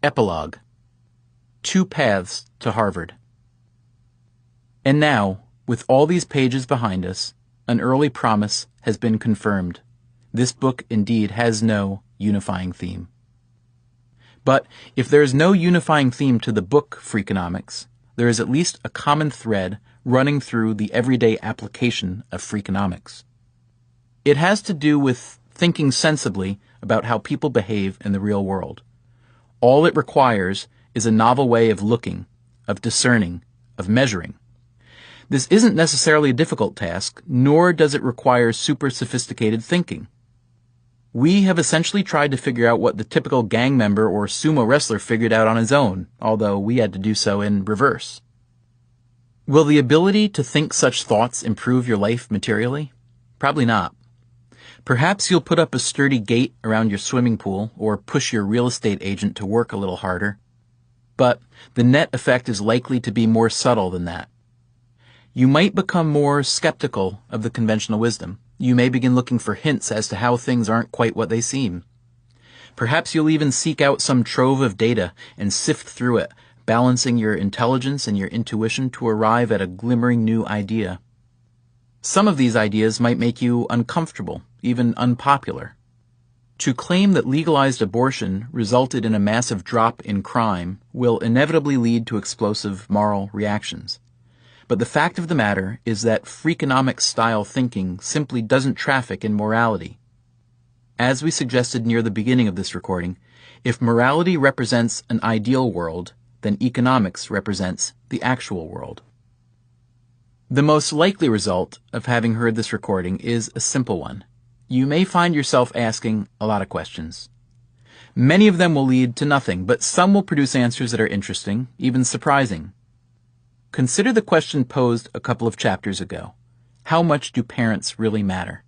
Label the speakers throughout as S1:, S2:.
S1: Epilogue. 2 Paths to Harvard. And now, with all these pages behind us, an early promise has been confirmed. This book indeed has no unifying theme. But if there is no unifying theme to the book Freakonomics, there is at least a common thread running through the everyday application of Freakonomics. It has to do with thinking sensibly about how people behave in the real world. All it requires is a novel way of looking, of discerning, of measuring. This isn't necessarily a difficult task, nor does it require super sophisticated thinking. We have essentially tried to figure out what the typical gang member or sumo wrestler figured out on his own, although we had to do so in reverse. Will the ability to think such thoughts improve your life materially? Probably not. Perhaps you'll put up a sturdy gate around your swimming pool or push your real estate agent to work a little harder. But the net effect is likely to be more subtle than that. You might become more skeptical of the conventional wisdom. You may begin looking for hints as to how things aren't quite what they seem. Perhaps you'll even seek out some trove of data and sift through it, balancing your intelligence and your intuition to arrive at a glimmering new idea. Some of these ideas might make you uncomfortable, even unpopular. To claim that legalized abortion resulted in a massive drop in crime will inevitably lead to explosive moral reactions. But the fact of the matter is that Freakonomics-style thinking simply doesn't traffic in morality. As we suggested near the beginning of this recording, if morality represents an ideal world, then economics represents the actual world. The most likely result of having heard this recording is a simple one. You may find yourself asking a lot of questions. Many of them will lead to nothing, but some will produce answers that are interesting, even surprising. Consider the question posed a couple of chapters ago. How much do parents really matter?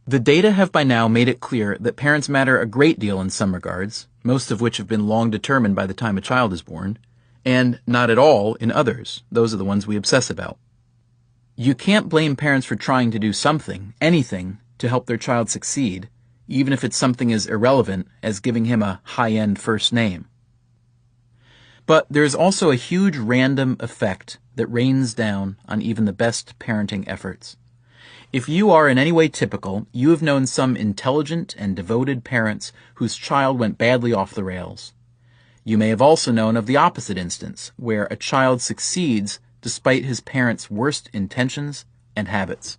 S1: The data have by now made it clear that parents matter a great deal in some regards, most of which have been long determined by the time a child is born, and not at all in others. Those are the ones we obsess about. You can't blame parents for trying to do something, anything, to help their child succeed, even if it's something as irrelevant as giving him a high-end first name. But there is also a huge random effect that rains down on even the best parenting efforts. If you are in any way typical, you have known some intelligent and devoted parents whose child went badly off the rails. You may have also known of the opposite instance, where a child succeeds despite his parents' worst intentions and habits.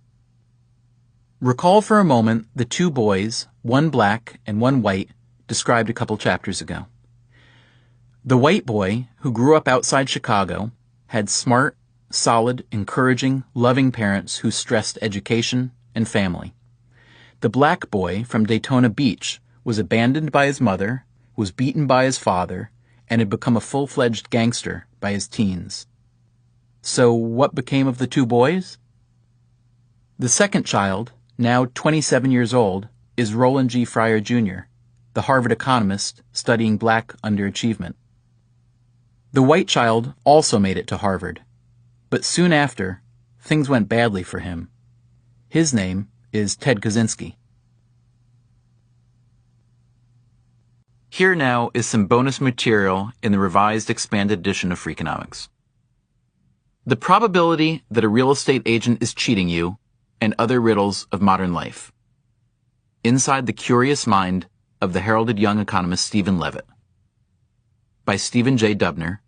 S1: Recall for a moment the 2 boys, one black and one white, described a couple chapters ago. The white boy, who grew up outside Chicago, had smart, solid, encouraging, loving parents who stressed education and family. The black boy from Daytona Beach was abandoned by his mother, was beaten by his father, and had become a full-fledged gangster by his teens. So what became of the 2 boys? The second child, now 27 years old, is Roland G. Fryer Jr., the Harvard economist studying black underachievement. The white child also made it to Harvard, but soon after, things went badly for him. His name is Ted Kaczynski. Here now is some bonus material in the revised expanded edition of Freakonomics. The probability that a real estate agent is cheating you and other riddles of modern life. Inside the curious mind of the heralded young economist Stephen Levitt. By Stephen J. Dubner,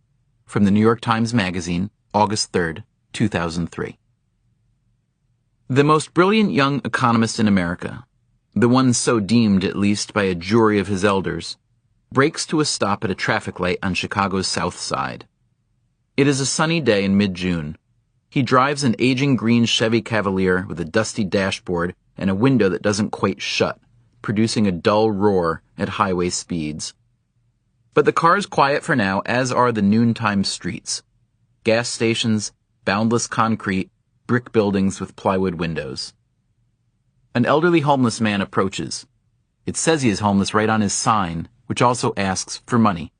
S1: from the New York Times Magazine, August 3, 2003. The most brilliant young economist in America, the one so deemed at least by a jury of his elders, breaks to a stop at a traffic light on Chicago's South Side. It is a sunny day in mid-June. He drives an aging green Chevy Cavalier with a dusty dashboard and a window that doesn't quite shut, producing a dull roar at highway speeds. But the car is quiet for now, as are the noontime streets. Gas stations, boundless concrete, brick buildings with plywood windows. An elderly homeless man approaches. It says he is homeless right on his sign, which also asks for money.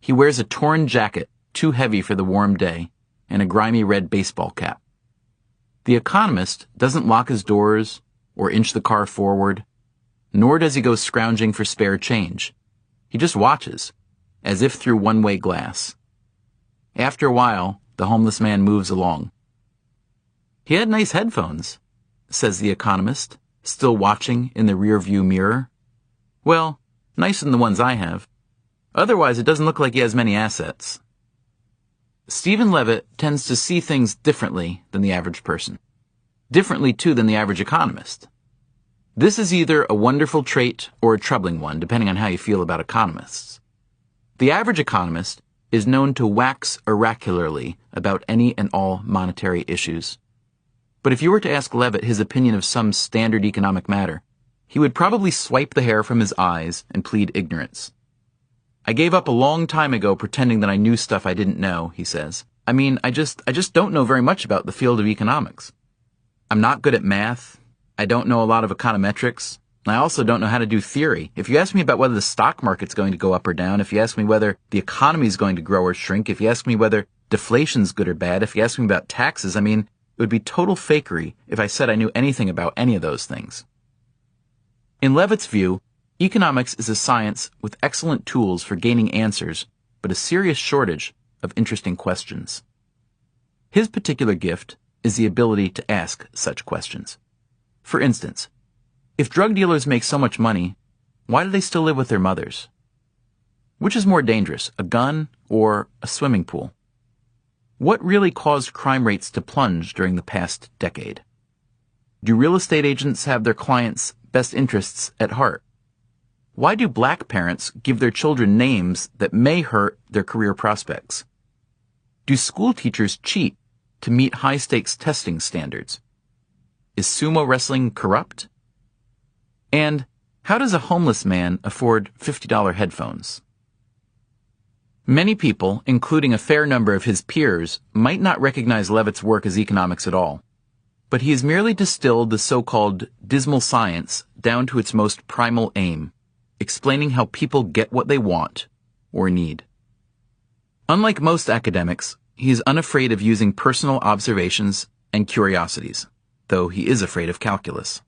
S1: He wears a torn jacket, too heavy for the warm day, and a grimy red baseball cap. The economist doesn't lock his doors or inch the car forward, nor does he go scrounging for spare change. He just watches, as if through one-way glass. After a while, the homeless man moves along. "He had nice headphones," says the economist, still watching in the rear-view mirror. "Well, nicer than the ones I have. Otherwise, it doesn't look like he has many assets." Stephen Levitt tends to see things differently than the average person. Differently, too, than the average economist. This is either a wonderful trait or a troubling one, depending on how you feel about economists. The average economist is known to wax oracularly about any and all monetary issues. But if you were to ask Levitt his opinion of some standard economic matter, he would probably swipe the hair from his eyes and plead ignorance. "I gave up a long time ago pretending that I knew stuff I didn't know," he says. I just don't know very much about the field of economics. I'm not good at math. I don't know a lot of econometrics. I also don't know how to do theory. If you ask me about whether the stock market's going to go up or down, if you ask me whether the economy is going to grow or shrink, if you ask me whether deflation's good or bad, if you ask me about taxes, it would be total fakery if I said I knew anything about any of those things. In Levitt's view, economics is a science with excellent tools for gaining answers, but a serious shortage of interesting questions. His particular gift is the ability to ask such questions. For instance, if drug dealers make so much money, why do they still live with their mothers? Which is more dangerous, a gun or a swimming pool? What really caused crime rates to plunge during the past decade? Do real estate agents have their clients' best interests at heart? Why do black parents give their children names that may hurt their career prospects? Do school teachers cheat to meet high-stakes testing standards? Is sumo wrestling corrupt? And how does a homeless man afford $50 headphones? Many people, including a fair number of his peers, might not recognize Levitt's work as economics at all. But he has merely distilled the so-called dismal science down to its most primal aim, explaining how people get what they want or need. Unlike most academics, he is unafraid of using personal observations and curiosities, though he is afraid of calculus.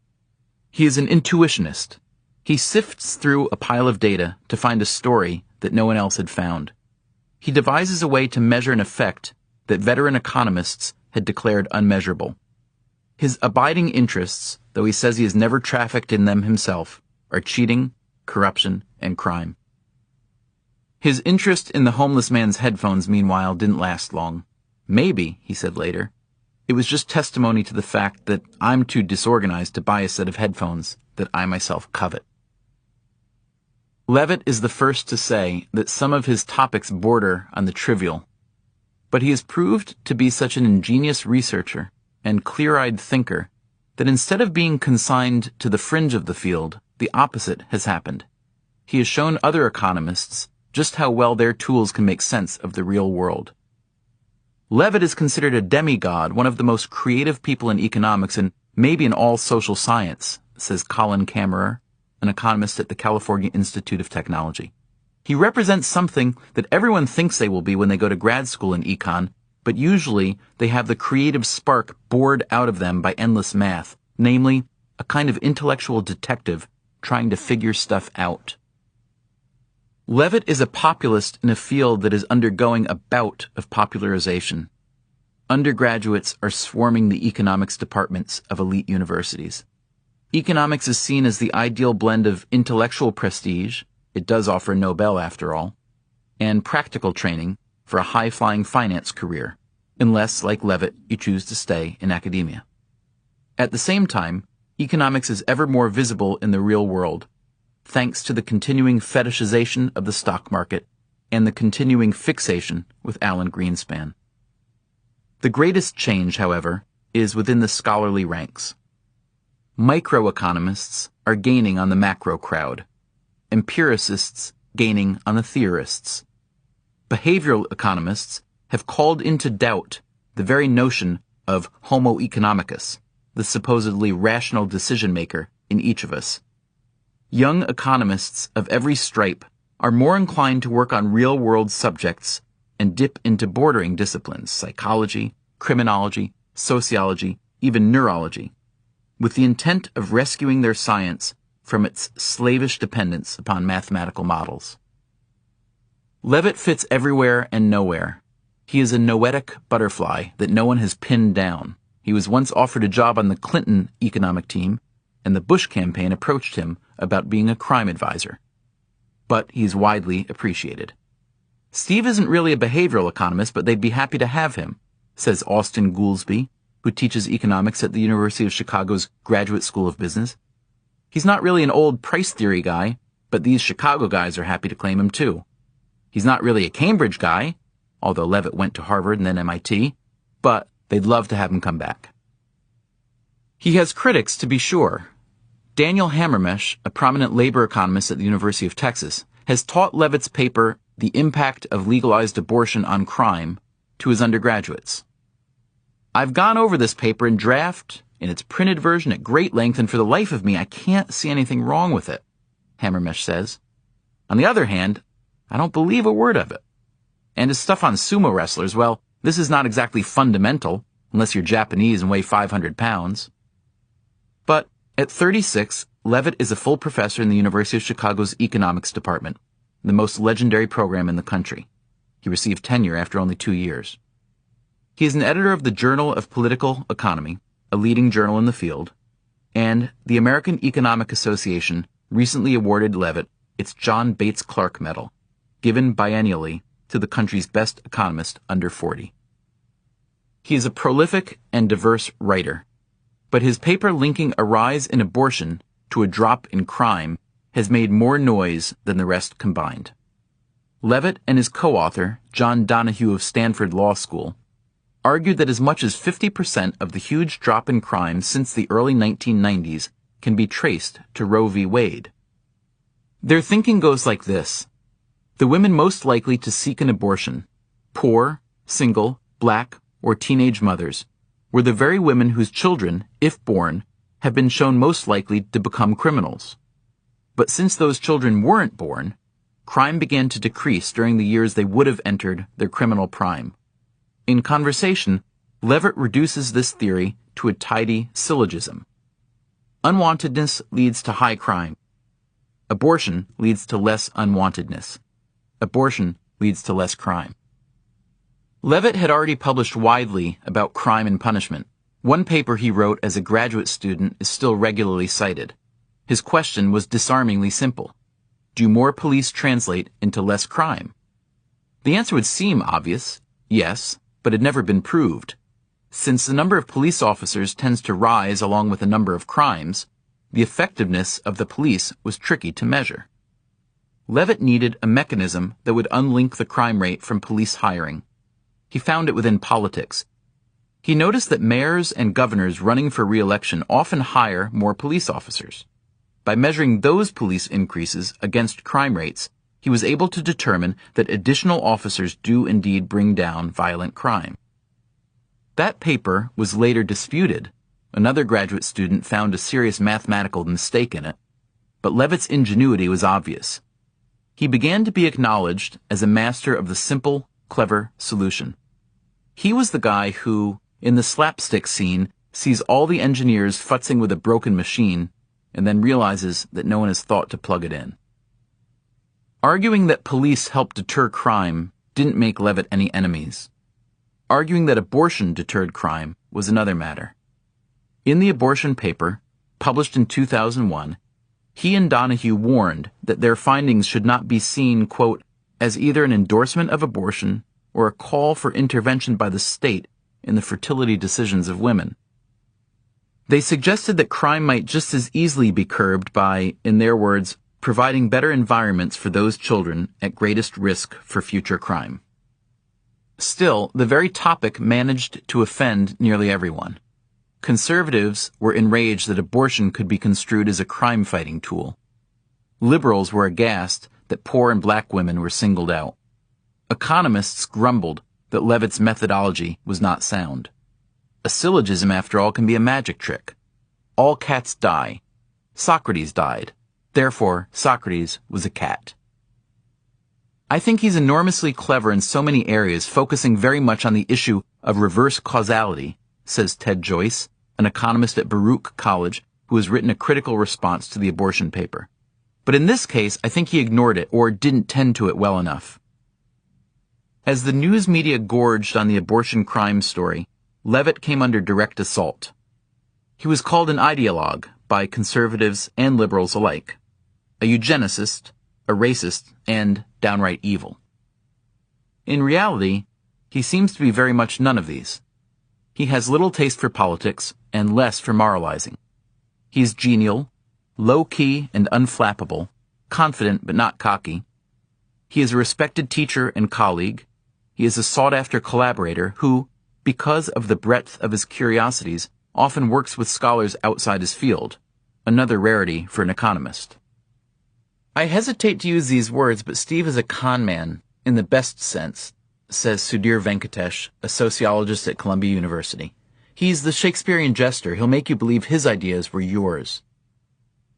S1: He is an intuitionist. He sifts through a pile of data to find a story that no one else had found. He devises a way to measure an effect that veteran economists had declared unmeasurable. His abiding interests, though he says he has never trafficked in them himself, are cheating, corruption, and crime. His interest in the homeless man's headphones, meanwhile, didn't last long. Maybe, he said later, it was just testimony to the fact that I'm too disorganized to buy a set of headphones that I myself covet. Levitt is the first to say that some of his topics border on the trivial, but he has proved to be such an ingenious researcher and clear-eyed thinker that instead of being consigned to the fringe of the field, the opposite has happened. He has shown other economists just how well their tools can make sense of the real world. Levitt is considered a demigod, one of the most creative people in economics and maybe in all social science, says Colin Kammerer, an economist at the California Institute of Technology. He represents something that everyone thinks they will be when they go to grad school in econ, but usually they have the creative spark bored out of them by endless math, namely, a kind of intellectual detective trying to figure stuff out. Levitt is a populist in a field that is undergoing a bout of popularization. Undergraduates are swarming the economics departments of elite universities. Economics is seen as the ideal blend of intellectual prestige, it does offer a Nobel after all, and practical training for a high-flying finance career, unless, like Levitt, you choose to stay in academia. At the same time, economics is ever more visible in the real world, thanks to the continuing fetishization of the stock market and the continuing fixation with Alan Greenspan. The greatest change, however, is within the scholarly ranks. Microeconomists are gaining on the macro crowd, empiricists gaining on the theorists. Behavioral economists have called into doubt the very notion of homo economicus, the supposedly rational decision-maker in each of us. Young economists of every stripe are more inclined to work on real-world subjects and dip into bordering disciplines, psychology, criminology, sociology, even neurology, with the intent of rescuing their science from its slavish dependence upon mathematical models. Levitt fits everywhere and nowhere. He is a noetic butterfly that no one has pinned down. He was once offered a job on the Clinton economic team, and the Bush campaign approached him about being a crime advisor. But he's widely appreciated. Steve isn't really a behavioral economist, but they'd be happy to have him, says Austin Goolsby, who teaches economics at the University of Chicago's Graduate School of Business. He's not really an old price theory guy, but these Chicago guys are happy to claim him too. He's not really a Cambridge guy, although Levitt went to Harvard and then MIT, but they'd love to have him come back. He has critics, to be sure. Daniel Hammermesh, a prominent labor economist at the University of Texas, has taught Levitt's paper, The Impact of Legalized Abortion on Crime, to his undergraduates. I've gone over this paper in draft, in its printed version at great length, and for the life of me, I can't see anything wrong with it, Hammermesh says. On the other hand, I don't believe a word of it. And his stuff on sumo wrestlers, well, this is not exactly fundamental, unless you're Japanese and weigh 500 pounds. But at 36, Levitt is a full professor in the University of Chicago's economics department, the most legendary program in the country. He received tenure after only 2 years. He is an editor of the Journal of Political Economy, a leading journal in the field, and the American Economic Association recently awarded Levitt its John Bates Clark Medal, given biennially to the country's best economist under 40. He is a prolific and diverse writer, but his paper linking a rise in abortion to a drop in crime has made more noise than the rest combined. Levitt and his co-author, John Donahue of Stanford Law School, argued that as much as 50% of the huge drop in crime since the early 1990s can be traced to Roe v. Wade. Their thinking goes like this. The women most likely to seek an abortion, poor, single, black, or teenage mothers, were the very women whose children, if born, have been shown most likely to become criminals. But since those children weren't born, crime began to decrease during the years they would have entered their criminal prime. In conversation, Levitt reduces this theory to a tidy syllogism. Unwantedness leads to high crime. Abortion leads to less unwantedness. Abortion leads to less crime. Levitt had already published widely about crime and punishment. One paper he wrote as a graduate student is still regularly cited. His question was disarmingly simple. Do more police translate into less crime? The answer would seem obvious, yes, but had never been proved. Since the number of police officers tends to rise along with the number of crimes, the effectiveness of the police was tricky to measure. Levitt needed a mechanism that would unlink the crime rate from police hiring. He found it within politics. He noticed that mayors and governors running for re-election often hire more police officers. By measuring those police increases against crime rates, he was able to determine that additional officers do indeed bring down violent crime. That paper was later disputed. Another graduate student found a serious mathematical mistake in it, but Levitt's ingenuity was obvious. He began to be acknowledged as a master of the simple, clever solution. He was the guy who, in the slapstick scene, sees all the engineers futzing with a broken machine and then realizes that no one has thought to plug it in. Arguing that police help deter crime didn't make Levitt any enemies. Arguing that abortion deterred crime was another matter. In the abortion paper, published in 2001, he and Donahue warned that their findings should not be seen, quote, as either an endorsement of abortion or a call for intervention by the state in the fertility decisions of women. They suggested that crime might just as easily be curbed by, in their words, providing better environments for those children at greatest risk for future crime. Still, the very topic managed to offend nearly everyone. Conservatives were enraged that abortion could be construed as a crime-fighting tool. Liberals were aghast that poor and black women were singled out. Economists grumbled that Levitt's methodology was not sound. A syllogism, after all, can be a magic trick. All cats die. Socrates died. Therefore, Socrates was a cat. I think he's enormously clever in so many areas, focusing very much on the issue of reverse causality, says Ted Joyce, an economist at Baruch College who has written a critical response to the abortion paper. But in this case, I think he ignored it or didn't tend to it well enough. As the news media gorged on the abortion crime story, Levitt came under direct assault. He was called an ideologue by conservatives and liberals alike, a eugenicist, a racist, and downright evil. In reality, he seems to be very much none of these. He has little taste for politics and less for moralizing. He is genial, low-key and unflappable, confident but not cocky. He is a respected teacher and colleague. He is a sought-after collaborator who, because of the breadth of his curiosities, often works with scholars outside his field, another rarity for an economist. I hesitate to use these words, but Steve is a con man, in the best sense, says Sudhir Venkatesh, a sociologist at Columbia University. He's the Shakespearean jester. He'll make you believe his ideas were yours.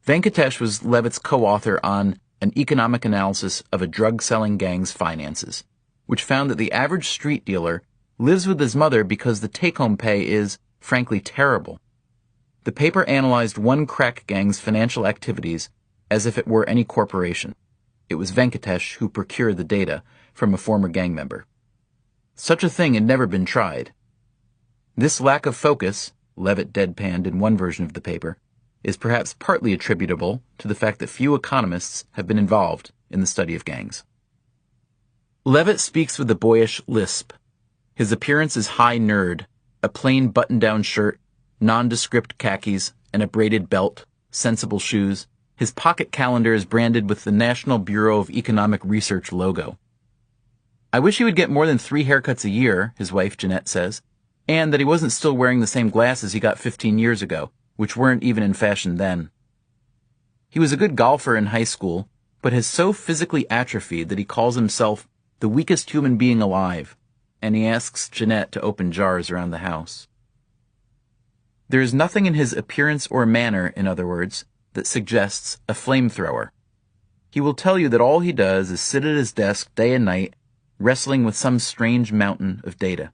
S1: Venkatesh was Levitt's co-author on an economic analysis of a drug-selling gang's finances, which found that the average street dealer lives with his mother because the take-home pay is, frankly, terrible. The paper analyzed one crack gang's financial activities as if it were any corporation. It was Venkatesh who procured the data from a former gang member. Such a thing had never been tried. This lack of focus, Levitt deadpanned in one version of the paper, is perhaps partly attributable to the fact that few economists have been involved in the study of gangs. Levitt speaks with a boyish lisp. His appearance is high nerd, a plain button-down shirt, nondescript khakis, and a braided belt, sensible shoes. His pocket calendar is branded with the National Bureau of Economic Research logo. I wish he would get more than 3 haircuts a year, his wife Jeanette says, and that he wasn't still wearing the same glasses he got 15 years ago, which weren't even in fashion then. He was a good golfer in high school, but has so physically atrophied that he calls himself the weakest human being alive, and he asks Jeanette to open jars around the house. There is nothing in his appearance or manner, in other words, that suggests a flamethrower. He will tell you that all he does is sit at his desk day and night, wrestling with some strange mountain of data.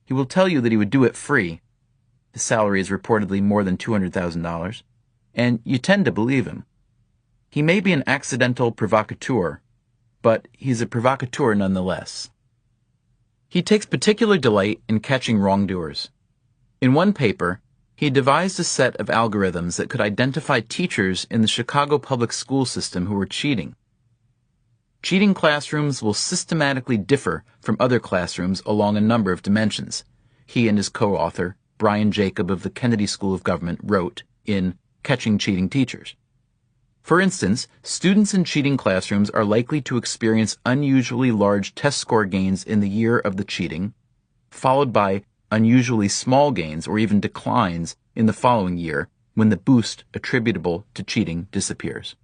S1: He will tell you that he would do it free. His salary is reportedly more than $200,000, and you tend to believe him. He may be an accidental provocateur, but he's a provocateur nonetheless. He takes particular delight in catching wrongdoers. In one paper, he devised a set of algorithms that could identify teachers in the Chicago public school system who were cheating. Cheating classrooms will systematically differ from other classrooms along a number of dimensions, he and his co-author, Brian Jacob of the Kennedy School of Government, wrote in Catching Cheating Teachers. For instance, students in cheating classrooms are likely to experience unusually large test score gains in the year of the cheating, followed by unusually small gains or even declines in the following year when the boost attributable to cheating disappears.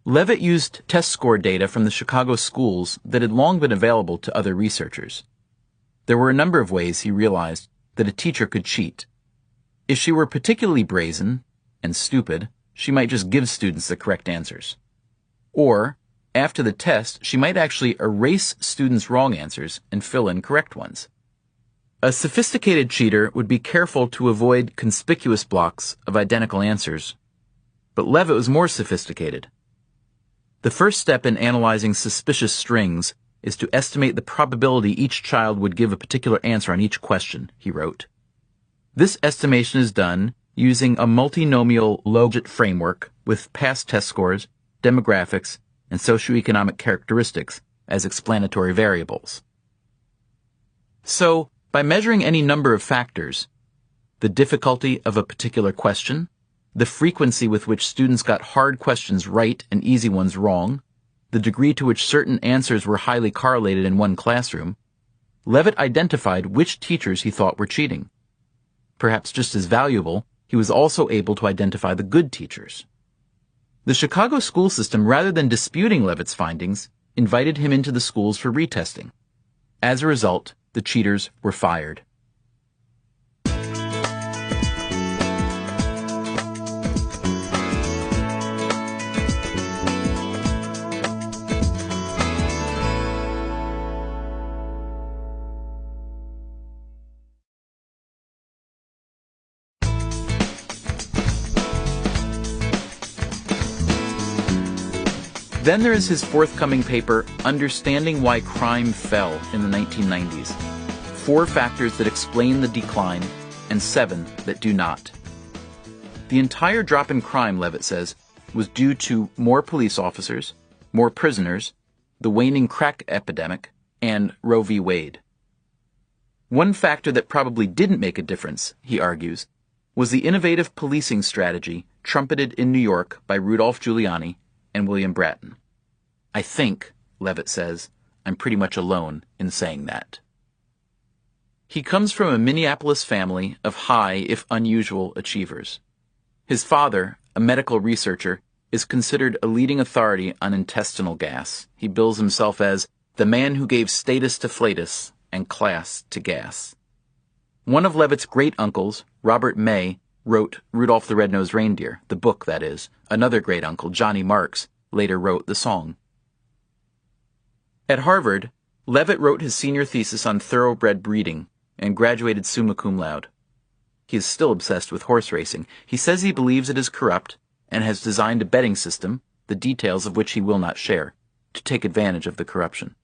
S1: Levitt used test score data from the Chicago schools that had long been available to other researchers. There were a number of ways he realized that a teacher could cheat. If she were particularly brazen and stupid, she might just give students the correct answers. Or, after the test, she might actually erase students' wrong answers and fill in correct ones. A sophisticated cheater would be careful to avoid conspicuous blocks of identical answers. But Levitt was more sophisticated. The first step in analyzing suspicious strings is to estimate the probability each child would give a particular answer on each question, he wrote. This estimation is done using a multinomial logit framework with past test scores, demographics, and socioeconomic characteristics as explanatory variables. So, by measuring any number of factors, the difficulty of a particular question, the frequency with which students got hard questions right and easy ones wrong, the degree to which certain answers were highly correlated in one classroom, Levitt identified which teachers he thought were cheating. Perhaps just as valuable, he was also able to identify the good teachers. The Chicago school system, rather than disputing Levitt's findings, invited him into the schools for retesting. As a result, the cheaters were fired. Then there is his forthcoming paper, Understanding Why Crime Fell in the 1990s. 4 factors that explain the decline, and 7 that do not. The entire drop in crime, Levitt says, was due to more police officers, more prisoners, the waning crack epidemic, and Roe v. Wade. One factor that probably didn't make a difference, he argues, was the innovative policing strategy trumpeted in New York by Rudolph Giuliani and William Bratton. I think, Levitt says, I'm pretty much alone in saying that. He comes from a Minneapolis family of high, if unusual, achievers. His father, a medical researcher, is considered a leading authority on intestinal gas. He bills himself as the man who gave status to flatus and class to gas. One of Levitt's great uncles, Robert May, wrote Rudolph the Red-Nosed Reindeer, the book, that is. Another great uncle, Johnny Marks, later wrote the song. At Harvard, Levitt wrote his senior thesis on thoroughbred breeding and graduated summa cum laude. He is still obsessed with horse racing. He says he believes it is corrupt and has designed a betting system, the details of which he will not share, to take advantage of the corruption.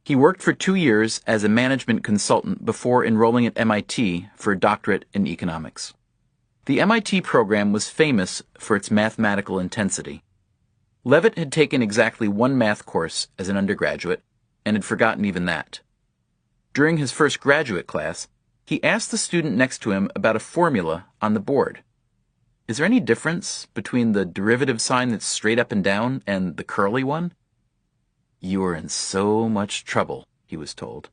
S1: He worked for 2 years as a management consultant before enrolling at MIT for a doctorate in economics. The MIT program was famous for its mathematical intensity. Levitt had taken exactly 1 math course as an undergraduate and had forgotten even that. During his first graduate class, he asked the student next to him about a formula on the board. Is there any difference between the derivative sign that's straight up and down and the curly one? You are in so much trouble, he was told.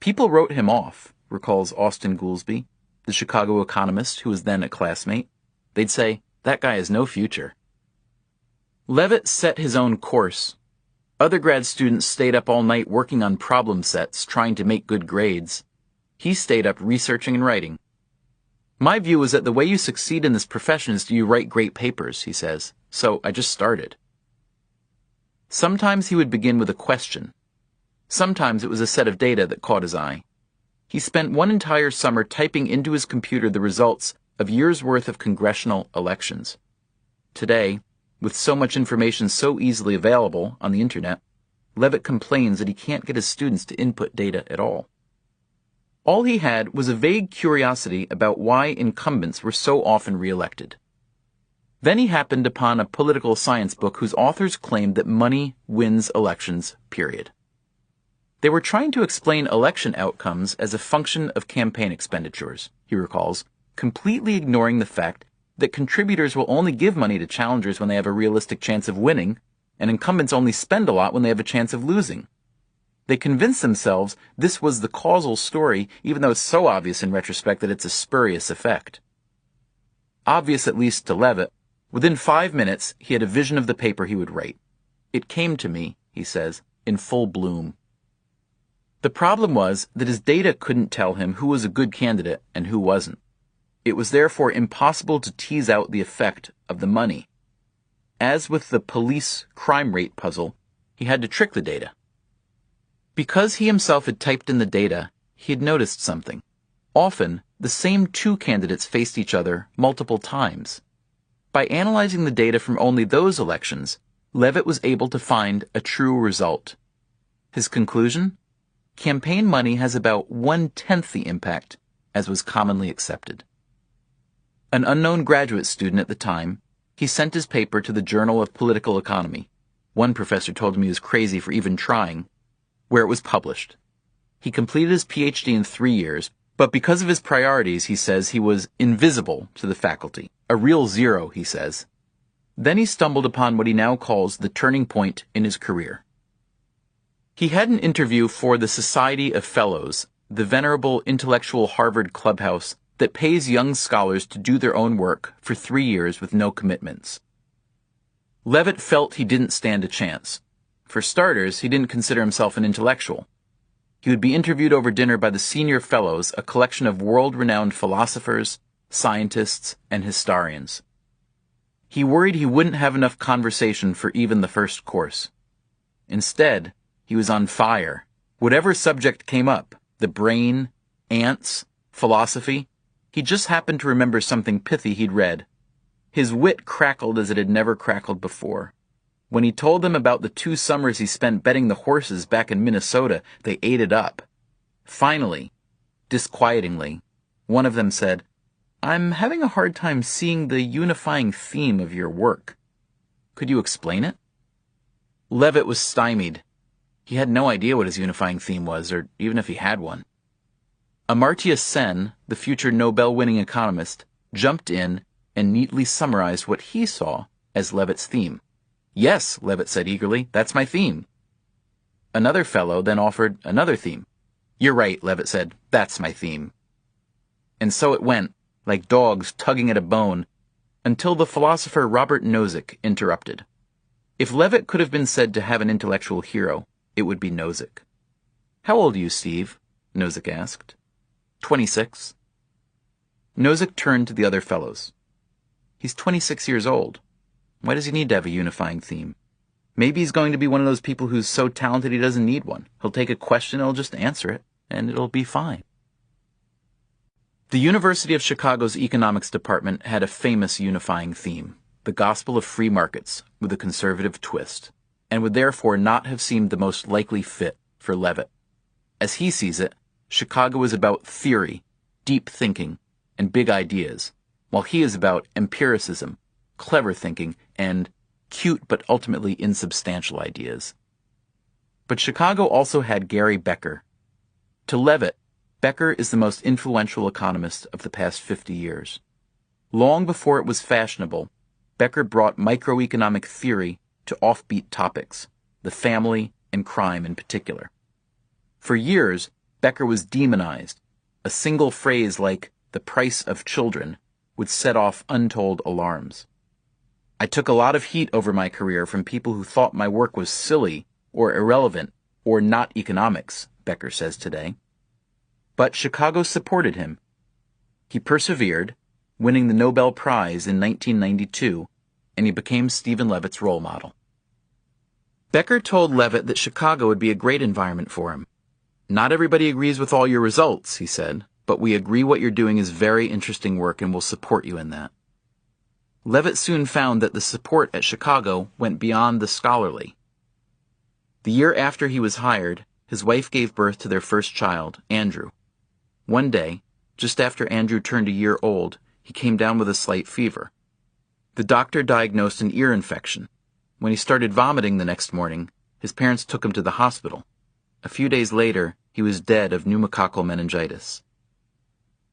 S1: People wrote him off, recalls Austin Goolsbee, the Chicago economist who was then a classmate. They'd say, that guy has no future. Levitt set his own course. Other grad students stayed up all night working on problem sets, trying to make good grades. He stayed up researching and writing. My view was that the way you succeed in this profession is you write great papers, he says, so I just started. Sometimes he would begin with a question. Sometimes it was a set of data that caught his eye. He spent one entire summer typing into his computer the results of years' worth of congressional elections. Today, with so much information so easily available on the internet, Levitt complains that he can't get his students to input data at all. All he had was a vague curiosity about why incumbents were so often reelected. Then he happened upon a political science book whose authors claimed that money wins elections, period. They were trying to explain election outcomes as a function of campaign expenditures, he recalls, completely ignoring the fact that contributors will only give money to challengers when they have a realistic chance of winning, and incumbents only spend a lot when they have a chance of losing. They convinced themselves this was the causal story, even though it's so obvious in retrospect that it's a spurious effect. Obvious at least to Levitt, within 5 minutes he had a vision of the paper he would write. It came to me, he says, in full bloom. The problem was that his data couldn't tell him who was a good candidate and who wasn't. It was therefore impossible to tease out the effect of the money. As with the police crime rate puzzle, he had to trick the data. Because he himself had typed in the data, he had noticed something. Often, the same 2 candidates faced each other multiple times. By analyzing the data from only those elections, Levitt was able to find a true result. His conclusion? Campaign money has about 1/10 the impact as was commonly accepted. An unknown graduate student at the time, he sent his paper to the Journal of Political Economy. One professor told him he was crazy for even trying, where it was published. He completed his PhD in 3 years, but because of his priorities, he says, he was invisible to the faculty. A real zero, he says. Then he stumbled upon what he now calls the turning point in his career. He had an interview for the Society of Fellows, the venerable intellectual Harvard clubhouse that pays young scholars to do their own work for 3 years with no commitments. Levitt felt he didn't stand a chance. For starters, he didn't consider himself an intellectual. He would be interviewed over dinner by the senior fellows, a collection of world-renowned philosophers, scientists, and historians. He worried he wouldn't have enough conversation for even the first course. Instead, he was on fire. Whatever subject came up, the brain, ants, philosophy, he just happened to remember something pithy he'd read. His wit crackled as it had never crackled before. When he told them about the 2 summers he spent betting the horses back in Minnesota, they ate it up. Finally, disquietingly, one of them said, "I'm having a hard time seeing the unifying theme of your work. Could you explain it?" Levitt was stymied. He had no idea what his unifying theme was, or even if he had one. Amartya Sen, the future Nobel-winning economist, jumped in and neatly summarized what he saw as Levitt's theme. "Yes," Levitt said eagerly, "that's my theme." Another fellow then offered another theme. "You're right," Levitt said, "that's my theme." And so it went, like dogs tugging at a bone, until the philosopher Robert Nozick interrupted. If Levitt could have been said to have an intellectual hero, it would be Nozick. "How old are you, Steve?" Nozick asked. 26. Nozick turned to the other fellows. "He's 26 years old. Why does he need to have a unifying theme? Maybe he's going to be one of those people who's so talented he doesn't need one. He'll take a question and he'll just answer it, and it'll be fine." The University of Chicago's economics department had a famous unifying theme, the gospel of free markets, with a conservative twist, and would therefore not have seemed the most likely fit for Levitt. As he sees it, Chicago is about theory, deep thinking, and big ideas, while he is about empiricism, clever thinking, and cute but ultimately insubstantial ideas. But Chicago also had Gary Becker. To Levitt, Becker is the most influential economist of the past 50 years. Long before it was fashionable, Becker brought microeconomic theory to offbeat topics, the family and crime in particular. For years, Becker was demonized. A single phrase like "the price of children" would set off untold alarms. "I took a lot of heat over my career from people who thought my work was silly or irrelevant or not economics," Becker says today. But Chicago supported him. He persevered, winning the Nobel Prize in 1992, and he became Stephen Levitt's role model. Becker told Levitt that Chicago would be a great environment for him. "Not everybody agrees with all your results," he said, "but we agree what you're doing is very interesting work and will support you in that." Levitt soon found that the support at Chicago went beyond the scholarly. The year after he was hired, his wife gave birth to their first child, Andrew. One day, just after Andrew turned a year old, he came down with a slight fever. The doctor diagnosed an ear infection. When he started vomiting the next morning, his parents took him to the hospital. A few days later, he was dead of pneumococcal meningitis.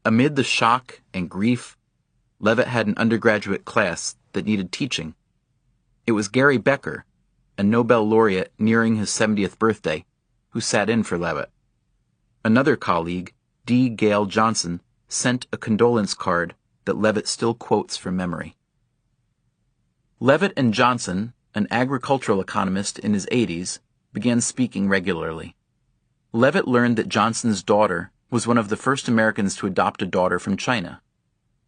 S1: Amid the shock and grief, Levitt had an undergraduate class that needed teaching. It was Gary Becker, a Nobel laureate nearing his 70th birthday, who sat in for Levitt. Another colleague, D. Gale Johnson, sent a condolence card that Levitt still quotes from memory. Levitt and Johnson, an agricultural economist in his 80s, began speaking regularly. Levitt learned that Johnson's daughter was one of the first Americans to adopt a daughter from China.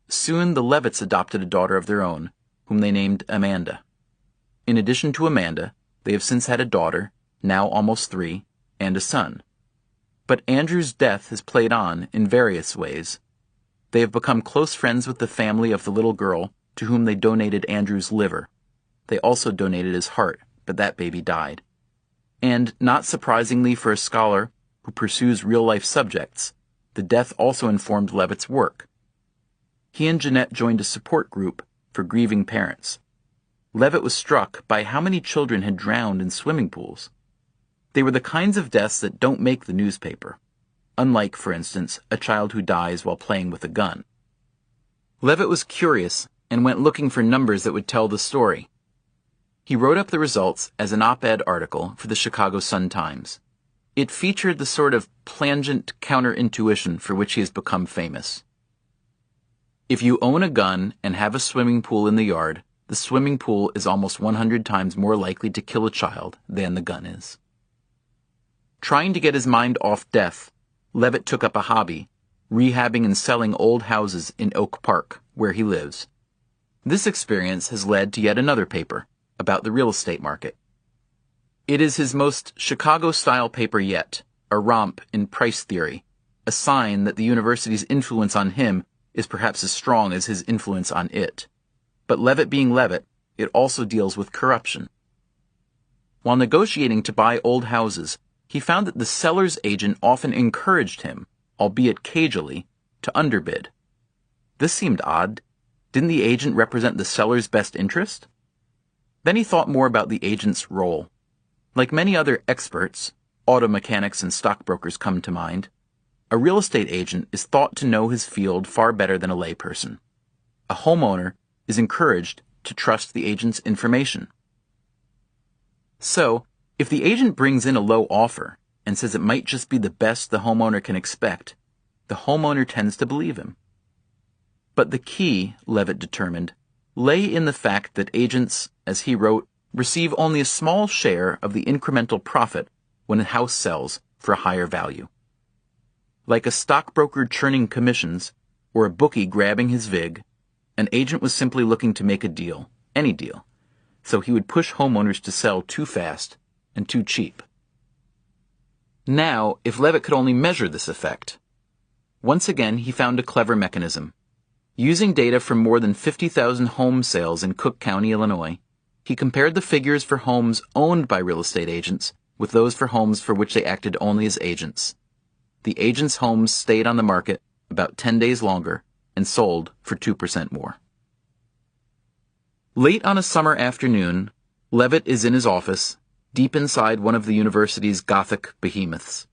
S1: Soon the Levitts adopted a daughter of their own, whom they named Amanda. In addition to Amanda, they have since had a daughter, now almost 3, and a son. But Andrew's death has played on in various ways. They have become close friends with the family of the little girl to whom they donated Andrew's liver. They also donated his heart, but that baby died. And, not surprisingly for a scholar who pursues real-life subjects, the death also informed Levitt's work. He and Jeanette joined a support group for grieving parents. Levitt was struck by how many children had drowned in swimming pools. They were the kinds of deaths that don't make the newspaper, unlike, for instance, a child who dies while playing with a gun. Levitt was curious and went looking for numbers that would tell the story. He wrote up the results as an op-ed article for the Chicago Sun-Times. It featured the sort of plangent counterintuition for which he has become famous. If you own a gun and have a swimming pool in the yard, the swimming pool is almost 100 times more likely to kill a child than the gun is. Trying to get his mind off death, Levitt took up a hobby, rehabbing and selling old houses in Oak Park, where he lives. This experience has led to yet another paper about the real estate market. It is his most Chicago-style paper yet, a romp in price theory, a sign that the university's influence on him is perhaps as strong as his influence on it. But Levitt being Levitt, it also deals with corruption. While negotiating to buy old houses, he found that the seller's agent often encouraged him, albeit cagily, to underbid. This seemed odd. Didn't the agent represent the seller's best interest? Then he thought more about the agent's role. Like many other experts, auto mechanics and stockbrokers come to mind, a real estate agent is thought to know his field far better than a layperson. A homeowner is encouraged to trust the agent's information. So, if the agent brings in a low offer and says it might just be the best the homeowner can expect, the homeowner tends to believe him. But the key, Levitt determined, lay in the fact that agents, as he wrote, receive only a small share of the incremental profit when a house sells for a higher value. Like a stockbroker churning commissions or a bookie grabbing his vig, an agent was simply looking to make a deal, any deal, so he would push homeowners to sell too fast and too cheap. Now, if Levitt could only measure this effect. Once again, he found a clever mechanism. Using data from more than 50,000 home sales in Cook County, Illinois, he compared the figures for homes owned by real estate agents with those for homes for which they acted only as agents. The agents' homes stayed on the market about 10 days longer and sold for 2% more. Late on a summer afternoon, Levitt is in his office, deep inside one of the university's Gothic behemoths.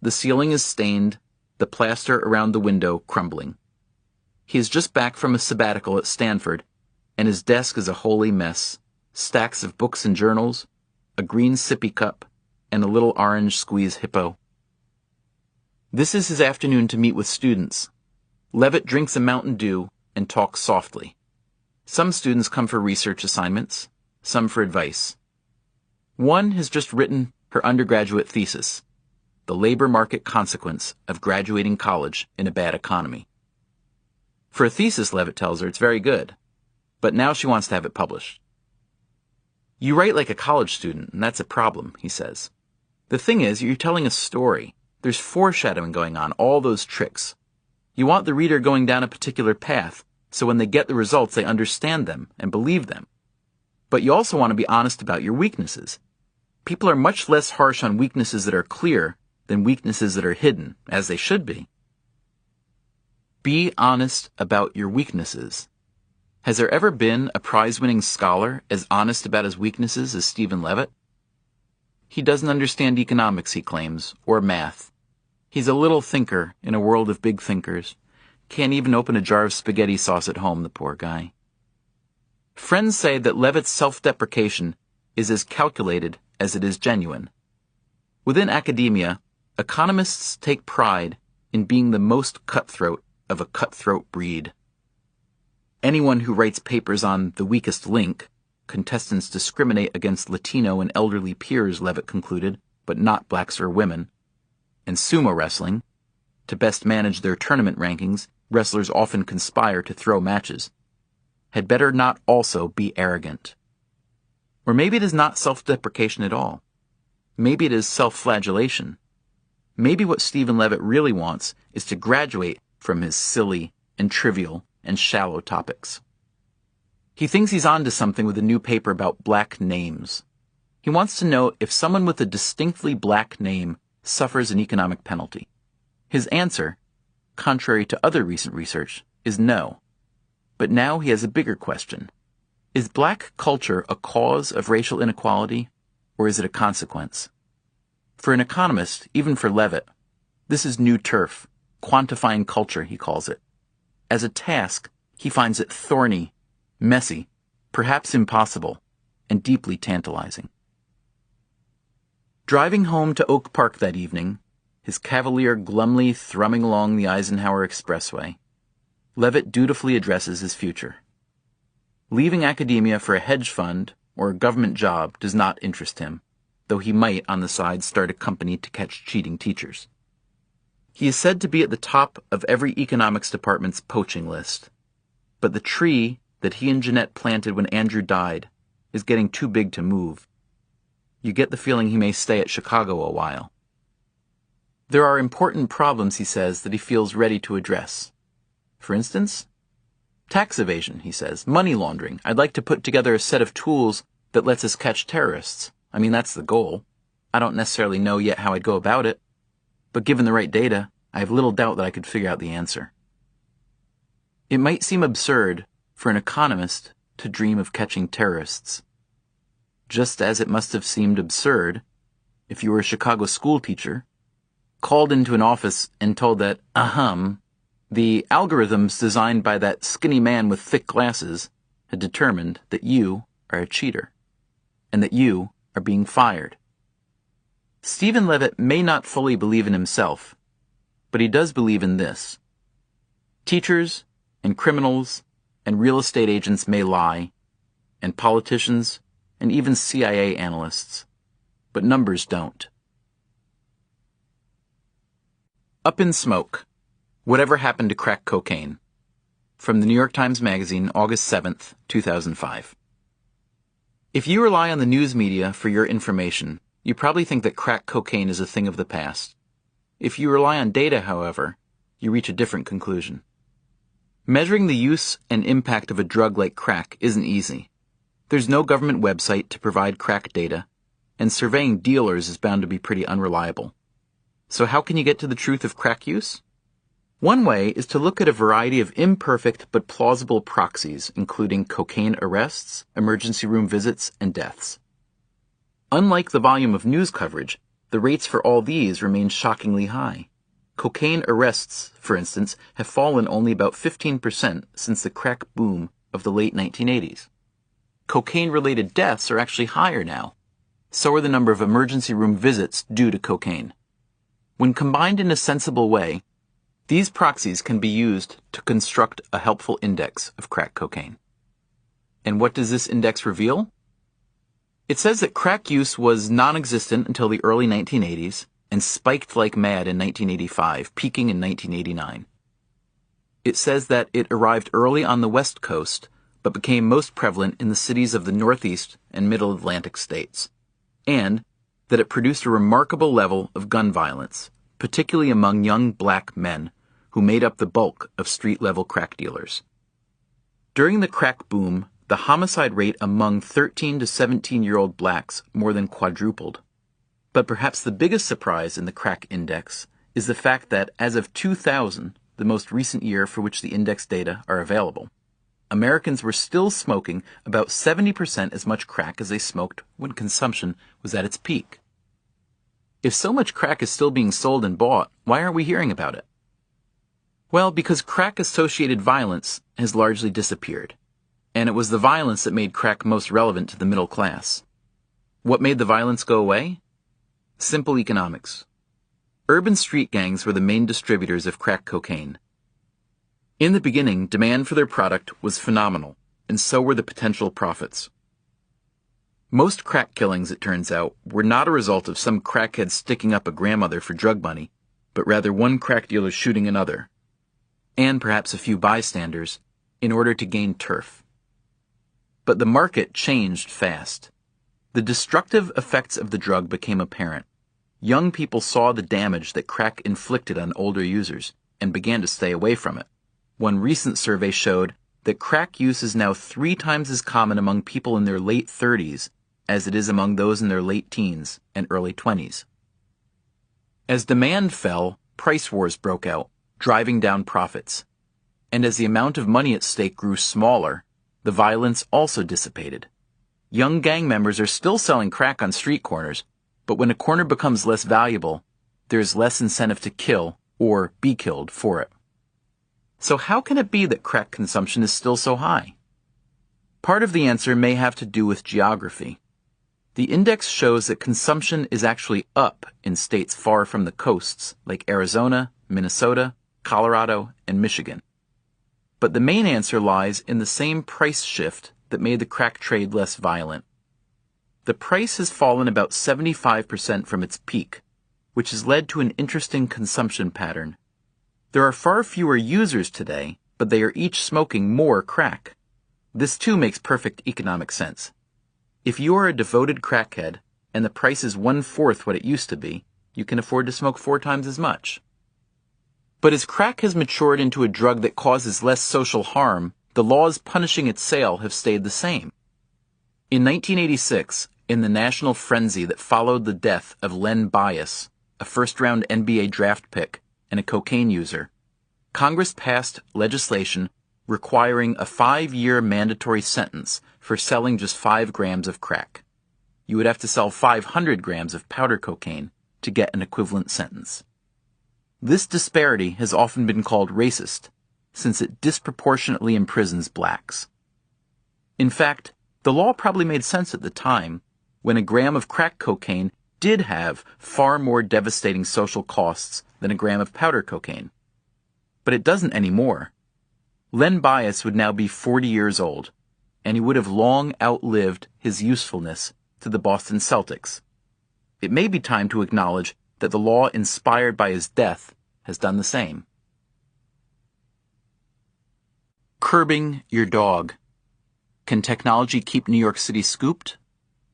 S1: The ceiling is stained, the plaster around the window crumbling. He is just back from a sabbatical at Stanford, and his desk is a holy mess. Stacks of books and journals, a green sippy cup, and a little orange squeeze hippo. This is his afternoon to meet with students. Levitt drinks a Mountain Dew and talks softly. Some students come for research assignments, some for advice. One has just written her undergraduate thesis, The Labor Market Consequence of Graduating College in a Bad Economy. For a thesis, Levitt tells her, it's very good, but now she wants to have it published. You write like a college student, and that's a problem, he says. The thing is, you're telling a story. There's foreshadowing going on, all those tricks. You want the reader going down a particular path, so when they get the results, they understand them and believe them. But you also want to be honest about your weaknesses. People are much less harsh on weaknesses that are clear than weaknesses that are hidden, as they should be. Be honest about your weaknesses. Has there ever been a prize-winning scholar as honest about his weaknesses as Stephen Levitt? He doesn't understand economics, he claims, or math. He's a little thinker in a world of big thinkers. Can't even open a jar of spaghetti sauce at home, the poor guy. Friends say that Levitt's self-deprecation is as calculated as it is genuine. Within academia, economists take pride in being the most cutthroat of a cutthroat breed. Anyone who writes papers on the weakest link, contestants discriminate against Latino and elderly peers, Levitt concluded, but not blacks or women, and sumo wrestling, to best manage their tournament rankings, wrestlers often conspire to throw matches, had better not also be arrogant. Or maybe it is not self-deprecation at all. Maybe it is self-flagellation. Maybe what Stephen Levitt really wants is to graduate from his silly and trivial and shallow topics. He thinks he's on to something with a new paper about black names. He wants to know if someone with a distinctly black name suffers an economic penalty. His answer, contrary to other recent research, is no. But now he has a bigger question. Is black culture a cause of racial inequality, or is it a consequence? For an economist, even for Levitt, this is new turf, quantifying culture, he calls it. As a task, he finds it thorny, messy, perhaps impossible, and deeply tantalizing. Driving home to Oak Park that evening, his Cavalier glumly thrumming along the Eisenhower Expressway, Levitt dutifully addresses his future. Leaving academia for a hedge fund or a government job does not interest him, though he might on the side start a company to catch cheating teachers. He is said to be at the top of every economics department's poaching list, but the tree that he and Jeanette planted when Andrew died is getting too big to move. You get the feeling he may stay at Chicago a while. There are important problems, he says, that he feels ready to address. For instance, tax evasion, he says, money laundering. I'd like to put together a set of tools that lets us catch terrorists. I mean, that's the goal. I don't necessarily know yet how I'd go about it, but given the right data, I have little doubt that I could figure out the answer. It might seem absurd for an economist to dream of catching terrorists, just as it must have seemed absurd if you were a Chicago school teacher, called into an office and told that, the algorithms designed by that skinny man with thick glasses had determined that you are a cheater, and that you are being fired. Stephen Levitt may not fully believe in himself, but he does believe in this. Teachers and criminals and real estate agents may lie, and politicians and even CIA analysts, but numbers don't. Up in Smoke, Whatever Happened to Crack Cocaine? From the New York Times Magazine, August 7th, 2005. If you rely on the news media for your information, you probably think that crack cocaine is a thing of the past. If you rely on data, however, you reach a different conclusion. Measuring the use and impact of a drug like crack isn't easy. There's no government website to provide crack data, and surveying dealers is bound to be pretty unreliable. So how can you get to the truth of crack use? One way is to look at a variety of imperfect but plausible proxies, including cocaine arrests, emergency room visits, and deaths. Unlike the volume of news coverage, the rates for all these remain shockingly high. Cocaine arrests, for instance, have fallen only about 15% since the crack boom of the late 1980s. Cocaine-related deaths are actually higher now. So are the number of emergency room visits due to cocaine. When combined in a sensible way, these proxies can be used to construct a helpful index of crack cocaine. And what does this index reveal? It says that crack use was non-existent until the early 1980s and spiked like mad in 1985, peaking in 1989. It says that it arrived early on the West Coast, but became most prevalent in the cities of the Northeast and Middle Atlantic states, and that it produced a remarkable level of gun violence, particularly among young black men, who made up the bulk of street-level crack dealers. During the crack boom, the homicide rate among 13 to 17-year-old blacks more than quadrupled. But perhaps the biggest surprise in the crack index is the fact that as of 2000, the most recent year for which the index data are available, Americans were still smoking about 70% as much crack as they smoked when consumption was at its peak. If so much crack is still being sold and bought, why aren't we hearing about it? Well, because crack-associated violence has largely disappeared, and it was the violence that made crack most relevant to the middle class. What made the violence go away? Simple economics. Urban street gangs were the main distributors of crack cocaine. In the beginning, demand for their product was phenomenal, and so were the potential profits. Most crack killings, it turns out, were not a result of some crackhead sticking up a grandmother for drug money, but rather one crack dealer shooting another, and perhaps a few bystanders, in order to gain turf. But the market changed fast. The destructive effects of the drug became apparent. Young people saw the damage that crack inflicted on older users and began to stay away from it. One recent survey showed that crack use is now 3 times as common among people in their late 30s as it is among those in their late teens and early 20s. As demand fell, price wars broke out, driving down profits. And as the amount of money at stake grew smaller, the violence also dissipated. Young gang members are still selling crack on street corners, but when a corner becomes less valuable, there is less incentive to kill or be killed for it. So how can it be that crack consumption is still so high? Part of the answer may have to do with geography. The index shows that consumption is actually up in states far from the coasts, like Arizona, Minnesota, Colorado, and Michigan. But the main answer lies in the same price shift that made the crack trade less violent. The price has fallen about 75% from its peak, which has led to an interesting consumption pattern. There are far fewer users today, but they are each smoking more crack. This too makes perfect economic sense. If you are a devoted crackhead, and the price is 1/4 what it used to be, you can afford to smoke 4 times as much. But as crack has matured into a drug that causes less social harm, the laws punishing its sale have stayed the same. In 1986, in the national frenzy that followed the death of Len Bias, a first-round NBA draft pick and a cocaine user, Congress passed legislation requiring a 5-year mandatory sentence for selling just 5 grams of crack. You would have to sell 500 grams of powder cocaine to get an equivalent sentence. This disparity has often been called racist, since it disproportionately imprisons blacks. In fact, the law probably made sense at the time, when a gram of crack cocaine did have far more devastating social costs than a gram of powder cocaine. But it doesn't anymore. Len Bias would now be 40 years old, and he would have long outlived his usefulness to the Boston Celtics. It may be time to acknowledge that the law inspired by his death has done the same. Curbing your dog. Can technology keep New York City scooped?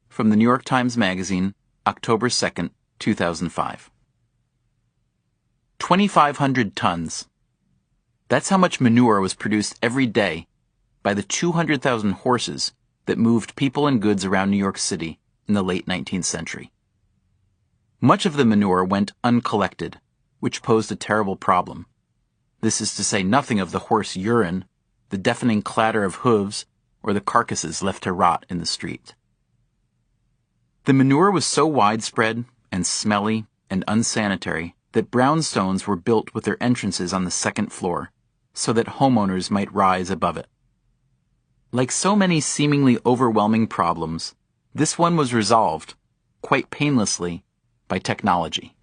S1: From the New York Times Magazine, October 2nd, 2005. 2,500 tons. That's how much manure was produced every day by the 200,000 horses that moved people and goods around New York City in the late 19th century. Much of the manure went uncollected, which posed a terrible problem. This is to say nothing of the horse urine, the deafening clatter of hooves, or the carcasses left to rot in the street. The manure was so widespread and smelly and unsanitary that brownstones were built with their entrances on the second floor, so that homeowners might rise above it. Like so many seemingly overwhelming problems, this one was resolved, quite painlessly, by technology.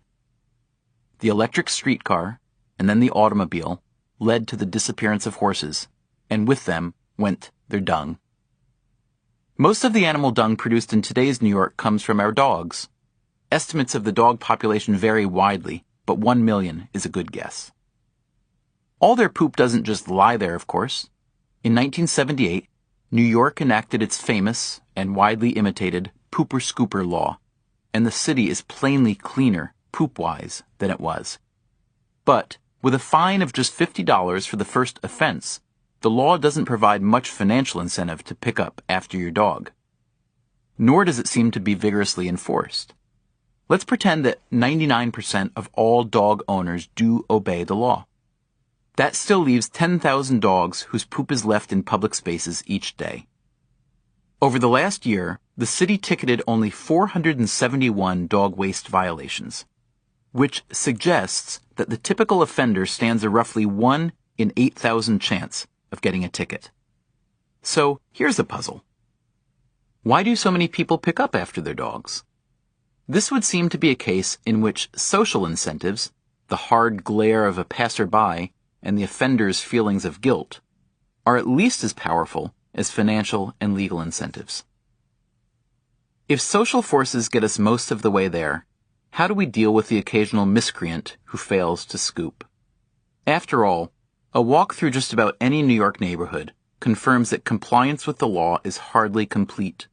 S1: The electric streetcar, and then the automobile, led to the disappearance of horses, and with them went their dung. Most of the animal dung produced in today's New York comes from our dogs. Estimates of the dog population vary widely, but 1 million is a good guess. All their poop doesn't just lie there, of course. In 1978, New York enacted its famous and widely imitated pooper-scooper law, and the city is plainly cleaner, poop-wise, than it was. But, with a fine of just $50 for the first offense, the law doesn't provide much financial incentive to pick up after your dog. Nor does it seem to be vigorously enforced. Let's pretend that 99% of all dog owners do obey the law. That still leaves 10,000 dogs whose poop is left in public spaces each day. Over the last year, the city ticketed only 471 dog waste violations, which suggests that the typical offender stands a roughly 1 in 8,000 chance of getting a ticket. So here's the puzzle. Why do so many people pick up after their dogs? This would seem to be a case in which social incentives, the hard glare of a passerby, and the offender's feelings of guilt, are at least as powerful as financial and legal incentives. If social forces get us most of the way there, how do we deal with the occasional miscreant who fails to scoop? After all, a walk through just about any New York neighborhood confirms that compliance with the law is hardly complete.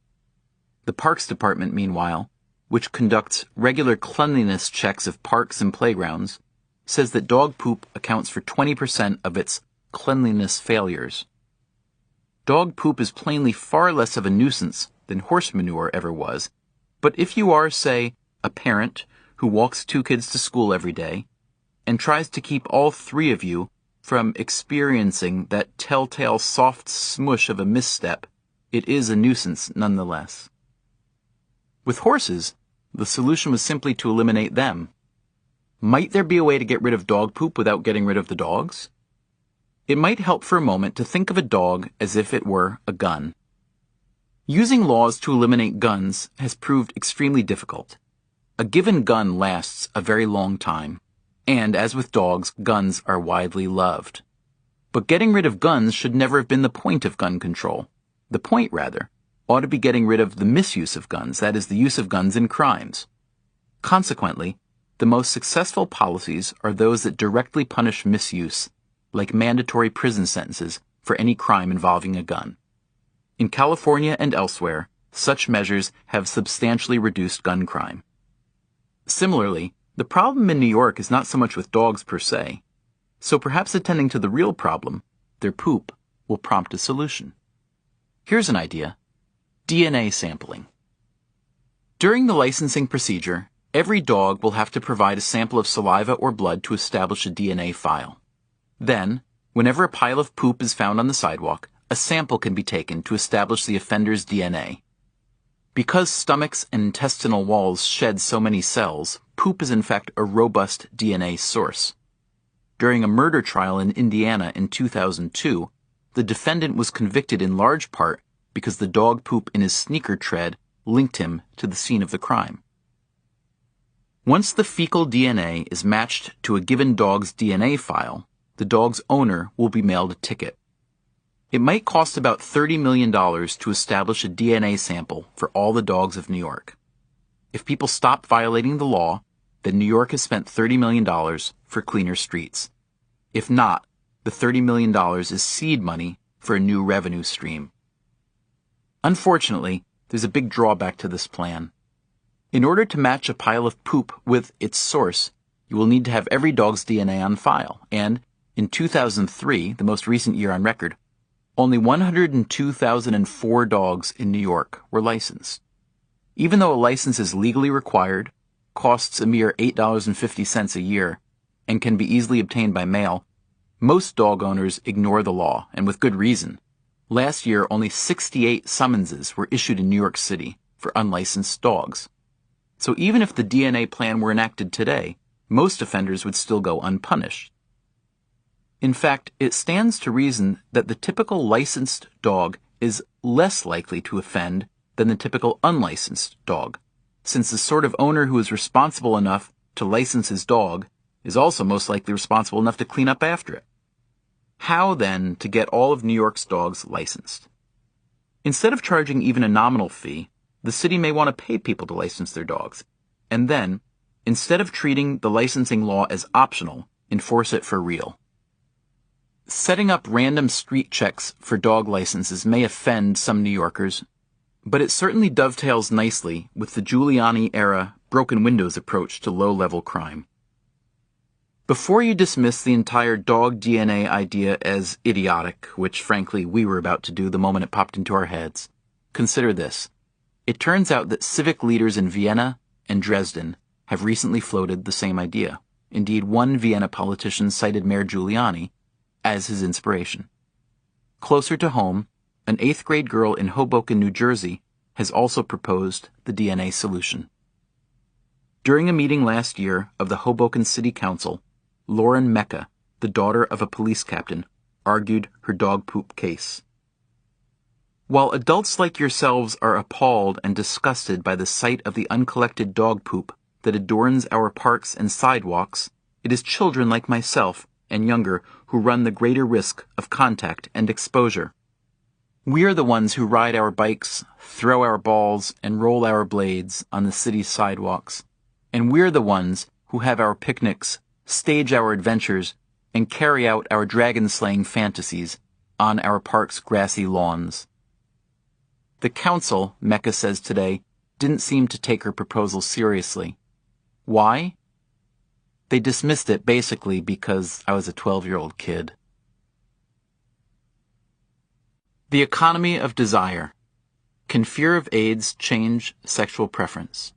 S1: The Parks Department, meanwhile, which conducts regular cleanliness checks of parks and playgrounds, says that dog poop accounts for 20% of its cleanliness failures. Dog poop is plainly far less of a nuisance than horse manure ever was, but if you are, say, a parent who walks 2 kids to school every day and tries to keep all 3 of you from experiencing that telltale soft smush of a misstep, it is a nuisance nonetheless. With horses, the solution was simply to eliminate them. Might there be a way to get rid of dog poop without getting rid of the dogs? It might help for a moment to think of a dog as if it were a gun. Using laws to eliminate guns has proved extremely difficult. A given gun lasts a very long time, and as with dogs, guns are widely loved. But getting rid of guns should never have been the point of gun control. The point, rather, ought to be getting rid of the misuse of guns, that is, the use of guns in crimes. Consequently, the most successful policies are those that directly punish misuse, like mandatory prison sentences for any crime involving a gun. In California and elsewhere, such measures have substantially reduced gun crime. Similarly, the problem in New York is not so much with dogs per se, so perhaps attending to the real problem, their poop, will prompt a solution. Here's an idea: DNA sampling. During the licensing procedure, every dog will have to provide a sample of saliva or blood to establish a DNA file. Then, whenever a pile of poop is found on the sidewalk, a sample can be taken to establish the offender's DNA. Because stomachs and intestinal walls shed so many cells, poop is in fact a robust DNA source. During a murder trial in Indiana in 2002, the defendant was convicted in large part because the dog poop in his sneaker tread linked him to the scene of the crime. Once the fecal DNA is matched to a given dog's DNA file, the dog's owner will be mailed a ticket. It might cost about $30 million to establish a DNA sample for all the dogs of New York. If people stop violating the law, then New York has spent $30 million for cleaner streets. If not, the $30 million is seed money for a new revenue stream. Unfortunately, there's a big drawback to this plan. In order to match a pile of poop with its source, you will need to have every dog's DNA on file, and in 2003, the most recent year on record, only 102,004 dogs in New York were licensed. Even though a license is legally required, costs a mere $8.50 a year, and can be easily obtained by mail, most dog owners ignore the law, and with good reason. Last year, only 68 summonses were issued in New York City for unlicensed dogs. So even if the DNA plan were enacted today, most offenders would still go unpunished. In fact, it stands to reason that the typical licensed dog is less likely to offend than the typical unlicensed dog, since the sort of owner who is responsible enough to license his dog is also most likely responsible enough to clean up after it. How, then, to get all of New York's dogs licensed? Instead of charging even a nominal fee, the city may want to pay people to license their dogs, and then, instead of treating the licensing law as optional, enforce it for real. Setting up random street checks for dog licenses may offend some New Yorkers, but it certainly dovetails nicely with the Giuliani-era broken windows approach to low-level crime. Before you dismiss the entire dog DNA idea as idiotic, which frankly we were about to do the moment it popped into our heads, consider this. It turns out that civic leaders in Vienna and Dresden have recently floated the same idea. Indeed, one Vienna politician cited Mayor Giuliani as his inspiration. Closer to home, an 8th grade girl in Hoboken, New Jersey, has also proposed the DNA solution. During a meeting last year of the Hoboken City Council, Lauren Mecca, the daughter of a police captain, argued her dog poop case. While adults like yourselves are appalled and disgusted by the sight of the uncollected dog poop that adorns our parks and sidewalks, it is children like myself and younger who run the greater risk of contact and exposure. We are the ones who ride our bikes, throw our balls, and roll our blades on the city's sidewalks. And we're the ones who have our picnics, stage our adventures, and carry out our dragon-slaying fantasies on our park's grassy lawns. The council, Mecca says today, didn't seem to take her proposal seriously. Why? They dismissed it basically because I was a 12-year-old kid. The Economy of Desire. Can Fear of AIDS Change Sexual Preference?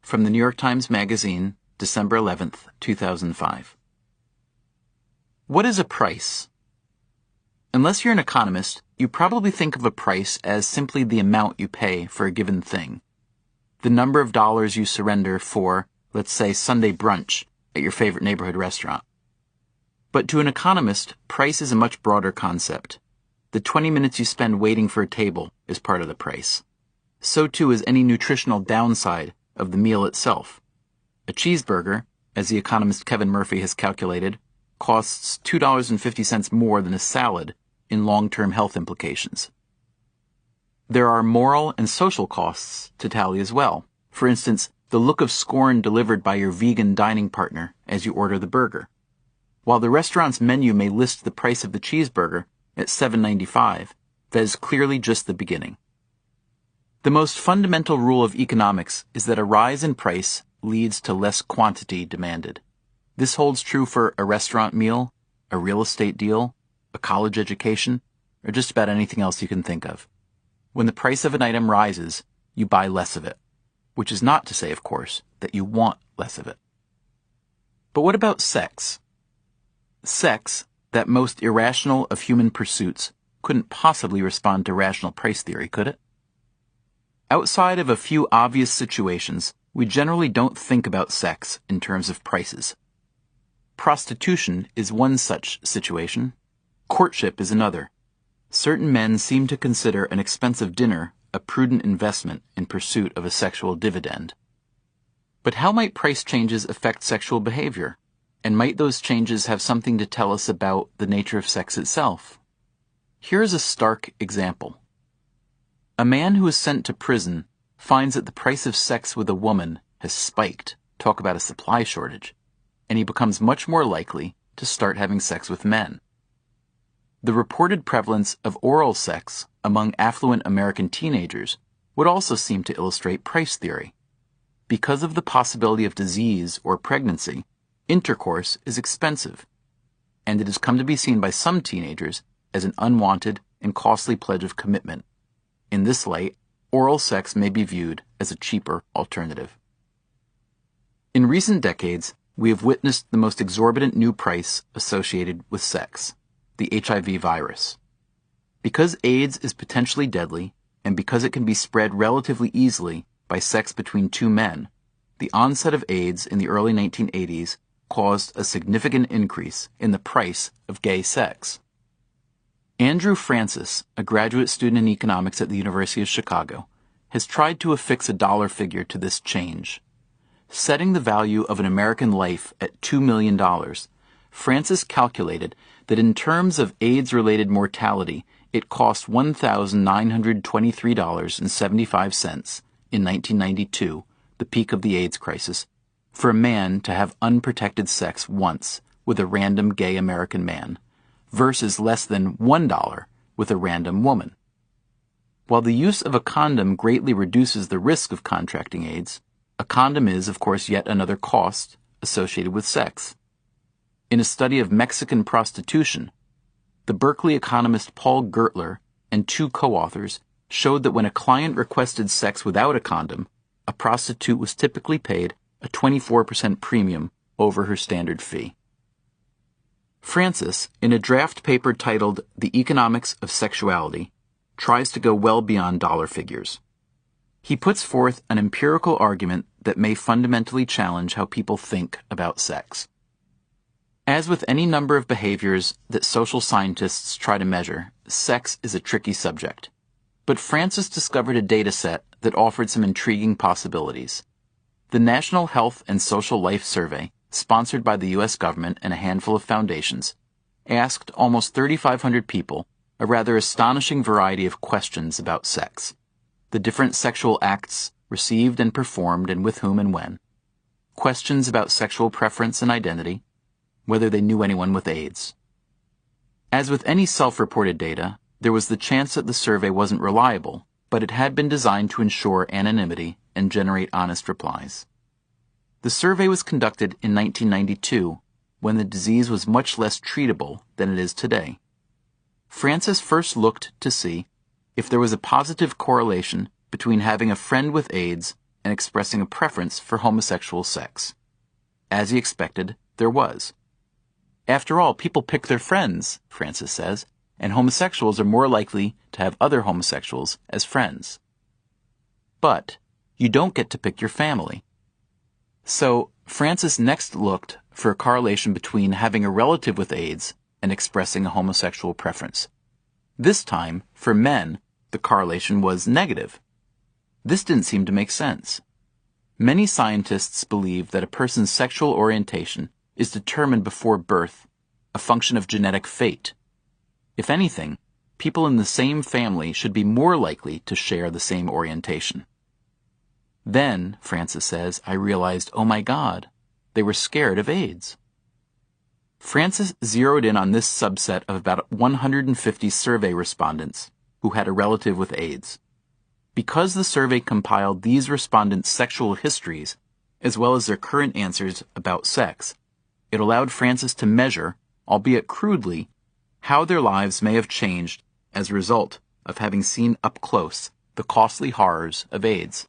S1: From the New York Times Magazine, December 11th, 2005. What is a price? Unless you're an economist, you probably think of a price as simply the amount you pay for a given thing. The number of dollars you surrender for, let's say, Sunday brunch at your favorite neighborhood restaurant. But to an economist, price is a much broader concept. The 20 minutes you spend waiting for a table is part of the price. So too is any nutritional downside of the meal itself. A cheeseburger, as the economist Kevin Murphy has calculated, costs $2.50 more than a salad in long-term health implications. There are moral and social costs to tally as well. For instance, the look of scorn delivered by your vegan dining partner as you order the burger. While the restaurant's menu may list the price of the cheeseburger at $7.95, that is clearly just the beginning. The most fundamental rule of economics is that a rise in price leads to less quantity demanded. This holds true for a restaurant meal, a real estate deal, a college education, or just about anything else you can think of. When the price of an item rises, you buy less of it. which is not to say, of course, that you want less of it. But what about sex? Sex, that most irrational of human pursuits, couldn't possibly respond to rational price theory, could it? Outside of a few obvious situations, we generally don't think about sex in terms of prices. Prostitution is one such situation. Courtship is another. Certain men seem to consider an expensive dinner a prudent investment in pursuit of a sexual dividend. But how might price changes affect sexual behavior? And might those changes have something to tell us about the nature of sex itself? Here is a stark example. A man who is sent to prison finds that the price of sex with a woman has spiked, talk about a supply shortage, and he becomes much more likely to start having sex with men. The reported prevalence of oral sex among affluent American teenagers would also seem to illustrate price theory. Because of the possibility of disease or pregnancy, intercourse is expensive, and it has come to be seen by some teenagers as an unwanted and costly pledge of commitment. In this light, oral sex may be viewed as a cheaper alternative. In recent decades, we have witnessed the most exorbitant new price associated with sex, the HIV virus. Because AIDS is potentially deadly, and because it can be spread relatively easily by sex between two men, the onset of AIDS in the early 1980s caused a significant increase in the price of gay sex. Andrew Francis, a graduate student in economics at the University of Chicago, has tried to affix a dollar figure to this change. Setting the value of an American life at $2 million, Francis calculated that in terms of AIDS-related mortality, it cost $1,923.75 in 1992, the peak of the AIDS crisis, for a man to have unprotected sex once with a random gay American man, versus less than $1 with a random woman. While the use of a condom greatly reduces the risk of contracting AIDS, a condom is, of course, yet another cost associated with sex. In a study of Mexican prostitution, the Berkeley economist Paul Gertler and two co-authors showed that when a client requested sex without a condom, a prostitute was typically paid a 24% premium over her standard fee. Francis, in a draft paper titled The Economics of Sexuality, tries to go well beyond dollar figures. He puts forth an empirical argument that may fundamentally challenge how people think about sex. As with any number of behaviors that social scientists try to measure, sex is a tricky subject. But Francis discovered a data set that offered some intriguing possibilities. The National Health and Social Life Survey, sponsored by the U.S. government and a handful of foundations, asked almost 3,500 people a rather astonishing variety of questions about sex, the different sexual acts received and performed and with whom and when, questions about sexual preference and identity, whether they knew anyone with AIDS. As with any self-reported data, there was the chance that the survey wasn't reliable, but it had been designed to ensure anonymity and generate honest replies. The survey was conducted in 1992, when the disease was much less treatable than it is today. Francis first looked to see if there was a positive correlation between having a friend with AIDS and expressing a preference for homosexual sex. As he expected, there was. After all, people pick their friends, Francis says, and homosexuals are more likely to have other homosexuals as friends. But you don't get to pick your family. So Francis next looked for a correlation between having a relative with AIDS and expressing a homosexual preference. This time, for men, the correlation was negative. This didn't seem to make sense. Many scientists believe that a person's sexual orientation is determined before birth, a function of genetic fate. If anything, people in the same family should be more likely to share the same orientation. Then, Francis says, I realized, oh my God, they were scared of AIDS. Francis zeroed in on this subset of about 150 survey respondents who had a relative with AIDS. Because the survey compiled these respondents' sexual histories, as well as their current answers about sex, it allowed Francis to measure, albeit crudely, how their lives may have changed as a result of having seen up close the costly horrors of AIDS.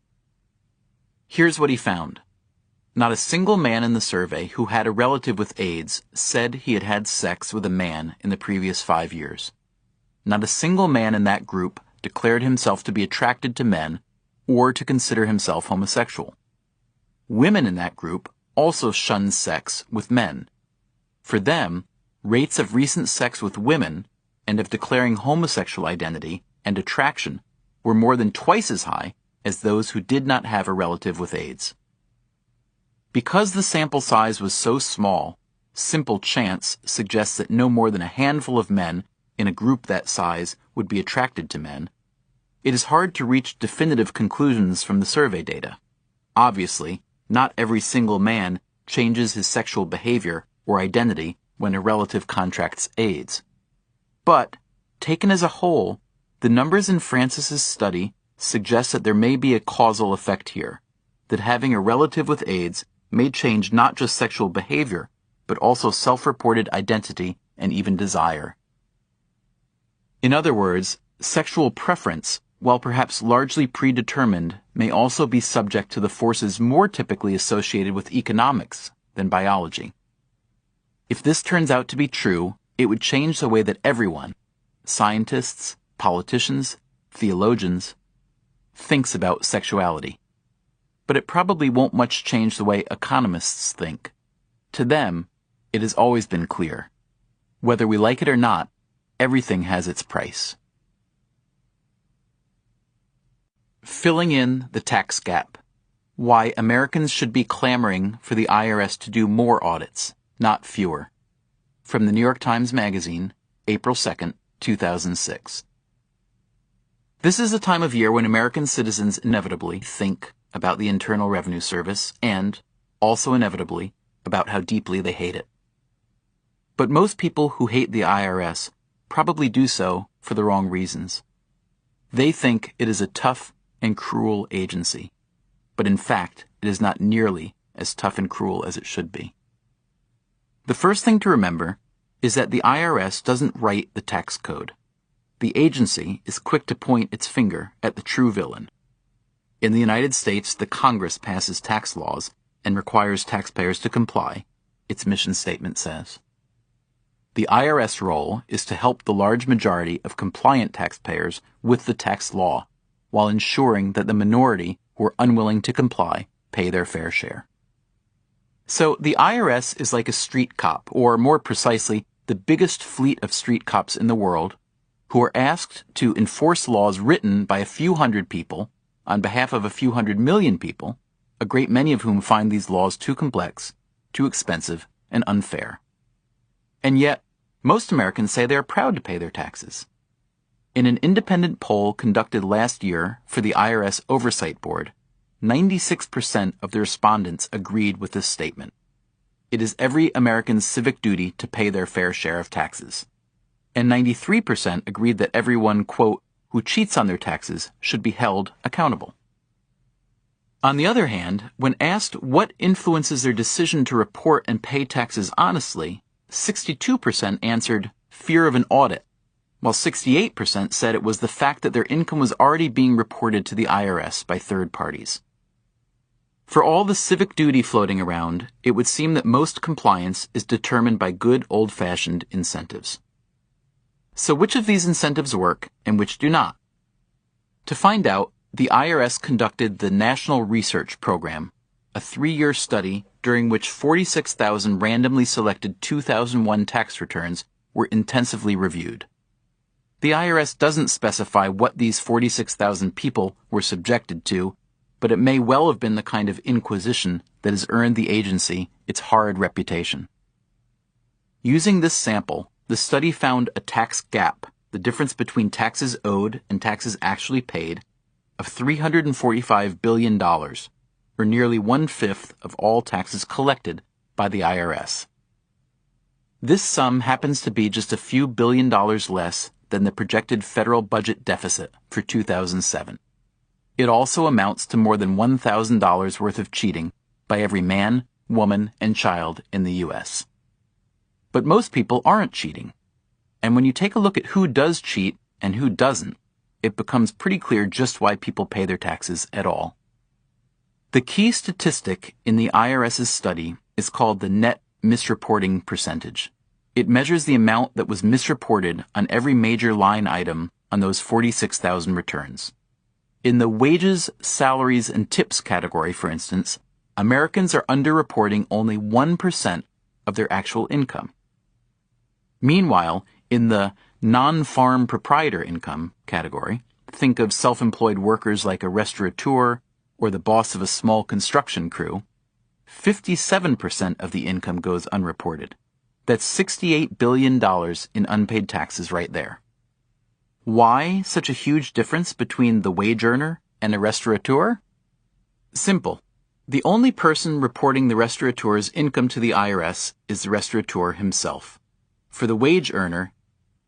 S1: Here's what he found. Not a single man in the survey who had a relative with AIDS said he had had sex with a man in the previous 5 years. Not a single man in that group declared himself to be attracted to men or to consider himself homosexual. Women in that group also shunned sex with men. For them, rates of recent sex with women and of declaring homosexual identity and attraction were more than twice as high as those who did not have a relative with AIDS. Because the sample size was so small, simple chance suggests that no more than a handful of men in a group that size would be attracted to men. It is hard to reach definitive conclusions from the survey data. Obviously, not every single man changes his sexual behavior or identity when a relative contracts AIDS. But, taken as a whole, the numbers in Francis's study suggest that there may be a causal effect here, that having a relative with AIDS may change not just sexual behavior, but also self-reported identity and even desire. In other words, sexual preference, while perhaps largely predetermined, may also be subject to the forces more typically associated with economics than biology. If this turns out to be true, it would change the way that everyone, scientists, politicians, theologians, thinks about sexuality. But it probably won't much change the way economists think. To them, it has always been clear. Whether we like it or not, everything has its price. Filling in the tax gap. Why Americans should be clamoring for the IRS to do more audits, not fewer. From the New York Times Magazine, April 2nd, 2006. This is a time of year when American citizens inevitably think about the Internal Revenue Service and, also inevitably, about how deeply they hate it. But most people who hate the IRS probably do so for the wrong reasons. They think it is a tough and cruel agency, but in fact, it is not nearly as tough and cruel as it should be. The first thing to remember is that the IRS doesn't write the tax code. The agency is quick to point its finger at the true villain. In the United States, the Congress passes tax laws and requires taxpayers to comply, its mission statement says. The IRS role is to help the large majority of compliant taxpayers with the tax law, while ensuring that the minority who are unwilling to comply pay their fair share. So the IRS is like a street cop, or more precisely, the biggest fleet of street cops in the world, who are asked to enforce laws written by a few hundred people on behalf of a few 100 million people, a great many of whom find these laws too complex, too expensive, and unfair. And yet, most Americans say they are proud to pay their taxes. In an independent poll conducted last year for the IRS Oversight Board, 96% of the respondents agreed with this statement. It is every American's civic duty to pay their fair share of taxes. And 93% agreed that everyone, quote, who cheats on their taxes should be held accountable. On the other hand, when asked what influences their decision to report and pay taxes honestly, 62% answered fear of an audit, while 68% said it was the fact that their income was already being reported to the IRS by third parties. For all the civic duty floating around, it would seem that most compliance is determined by good old-fashioned incentives. So which of these incentives work and which do not? To find out, the IRS conducted the National Research Program, a 3-year study during which 46,000 randomly selected 2001 tax returns were intensively reviewed. The IRS doesn't specify what these 46,000 people were subjected to, but it may well have been the kind of inquisition that has earned the agency its horrid reputation. Using this sample, the study found a tax gap, the difference between taxes owed and taxes actually paid, of $345 billion, or nearly 1/5 of all taxes collected by the IRS. This sum happens to be just a few billion dollars less than the projected federal budget deficit for 2007. It also amounts to more than $1,000 worth of cheating by every man, woman, and child in the U.S. But most people aren't cheating. And when you take a look at who does cheat and who doesn't, it becomes pretty clear just why people pay their taxes at all. The key statistic in the IRS's study is called the net misreporting percentage. It measures the amount that was misreported on every major line item on those 46,000 returns. In the wages, salaries, and tips category, for instance, Americans are underreporting only 1% of their actual income. Meanwhile, in the non-farm proprietor income category, think of self-employed workers like a restaurateur or the boss of a small construction crew, 57% of the income goes unreported. That's $68 billion in unpaid taxes right there. Why such a huge difference between the wage earner and a restaurateur? Simple. The only person reporting the restaurateur's income to the IRS is the restaurateur himself. For the wage earner,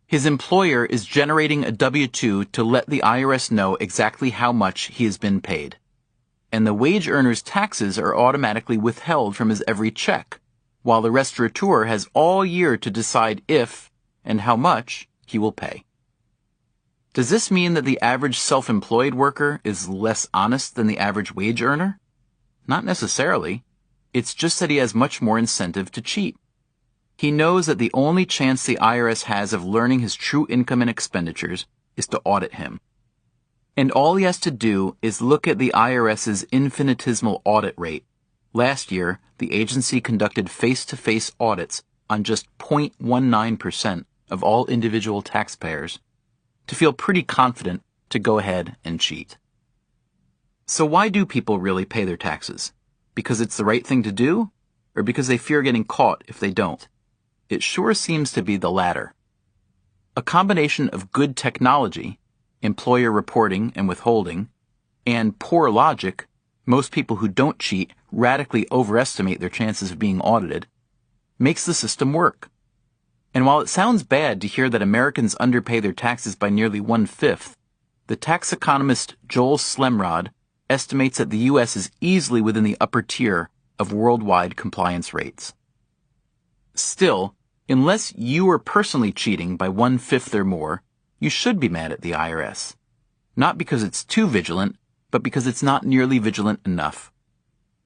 S1: his employer is generating a W-2 to let the IRS know exactly how much he has been paid. And the wage earner's taxes are automatically withheld from his every check, while the restaurateur has all year to decide if and how much he will pay. Does this mean that the average self-employed worker is less honest than the average wage earner? Not necessarily. It's just that he has much more incentive to cheat. He knows that the only chance the IRS has of learning his true income and expenditures is to audit him. And all he has to do is look at the IRS's infinitesimal audit rate. Last year, the agency conducted face-to-face audits on just 0.19% of all individual taxpayers to feel pretty confident to go ahead and cheat. So why do people really pay their taxes? Because it's the right thing to do? Or because they fear getting caught if they don't? It sure seems to be the latter. A combination of good technology, employer reporting and withholding, and poor logic, most people who don't cheat radically overestimate their chances of being audited, makes the system work. And while it sounds bad to hear that Americans underpay their taxes by nearly 1/5, the tax economist Joel Slemrod estimates that the U.S. is easily within the upper tier of worldwide compliance rates. Still, unless you are personally cheating by 1/5 or more, you should be mad at the IRS. Not because it's too vigilant, but because it's not nearly vigilant enough.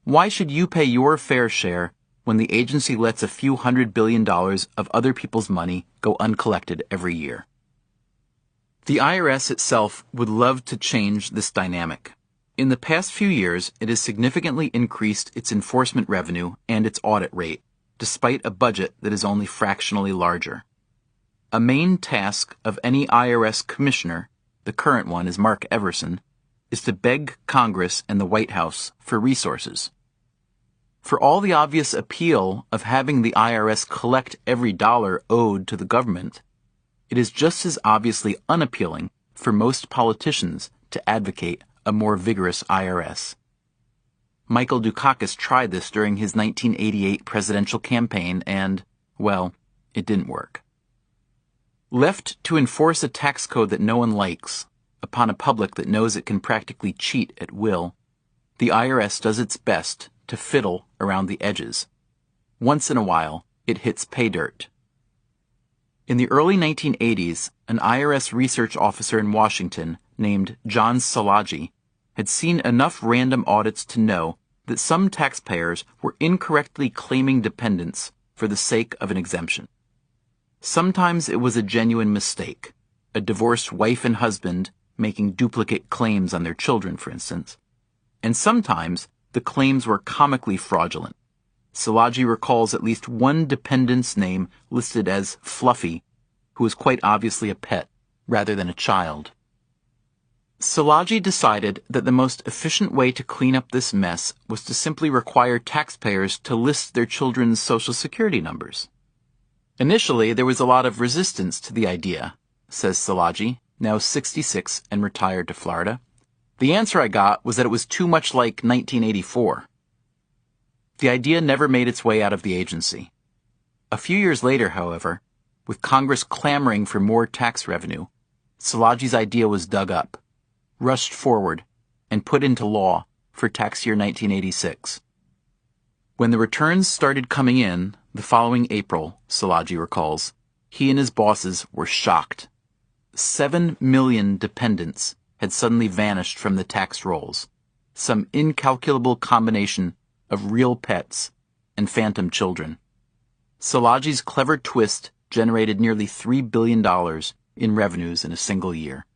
S1: Why should you pay your fair share when the agency lets a few $100 billion of other people's money go uncollected every year? The IRS itself would love to change this dynamic. In the past few years, it has significantly increased its enforcement revenue and its audit rate, despite a budget that is only fractionally larger. A main task of any IRS commissioner, the current one is Mark Everson, is to beg Congress and the White House for resources. For all the obvious appeal of having the IRS collect every dollar owed to the government, it is just as obviously unappealing for most politicians to advocate a more vigorous IRS. Michael Dukakis tried this during his 1988 presidential campaign and, well, it didn't work. Left to enforce a tax code that no one likes, upon a public that knows it can practically cheat at will, the IRS does its best to fiddle around the edges. Once in a while, it hits pay dirt. In the early 1980s, an IRS research officer in Washington named John Szilagyi had seen enough random audits to know that some taxpayers were incorrectly claiming dependents for the sake of an exemption. Sometimes it was a genuine mistake, a divorced wife and husband making duplicate claims on their children, for instance. And sometimes the claims were comically fraudulent. Szilagyi recalls at least one dependent's name listed as Fluffy, who was quite obviously a pet rather than a child. Szilagyi decided that the most efficient way to clean up this mess was to simply require taxpayers to list their children's social security numbers. Initially, there was a lot of resistance to the idea, says Szilagyi, now 66 and retired to Florida. The answer I got was that it was too much like 1984. The idea never made its way out of the agency. A few years later, however, with Congress clamoring for more tax revenue, Szilagyi's idea was dug up, rushed forward, and put into law for tax year 1986. When the returns started coming in the following April, Szilagyi recalls, he and his bosses were shocked. 7 million dependents had suddenly vanished from the tax rolls. some incalculable combination of real pets and phantom children. Szilagyi's clever twist generated nearly $3 billion in revenues in a single year.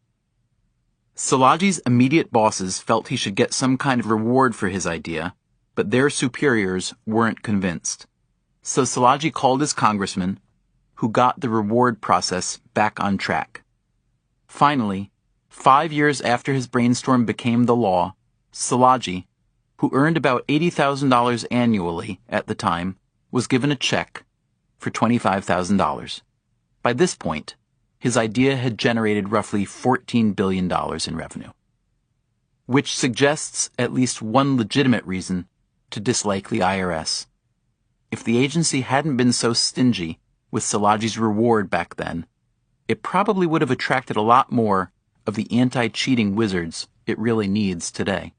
S1: Szilagyi's immediate bosses felt he should get some kind of reward for his idea, but their superiors weren't convinced. So Szilagyi called his congressman, who got the reward process back on track. Finally, 5 years after his brainstorm became the law, Szilagyi, who earned about $80,000 annually at the time, was given a check for $25,000. By this point, his idea had generated roughly $14 billion in revenue, which suggests at least one legitimate reason to dislike the IRS. If the agency hadn't been so stingy with Szilagyi's reward back then, it probably would have attracted a lot more of the anti-cheating wizards it really needs today.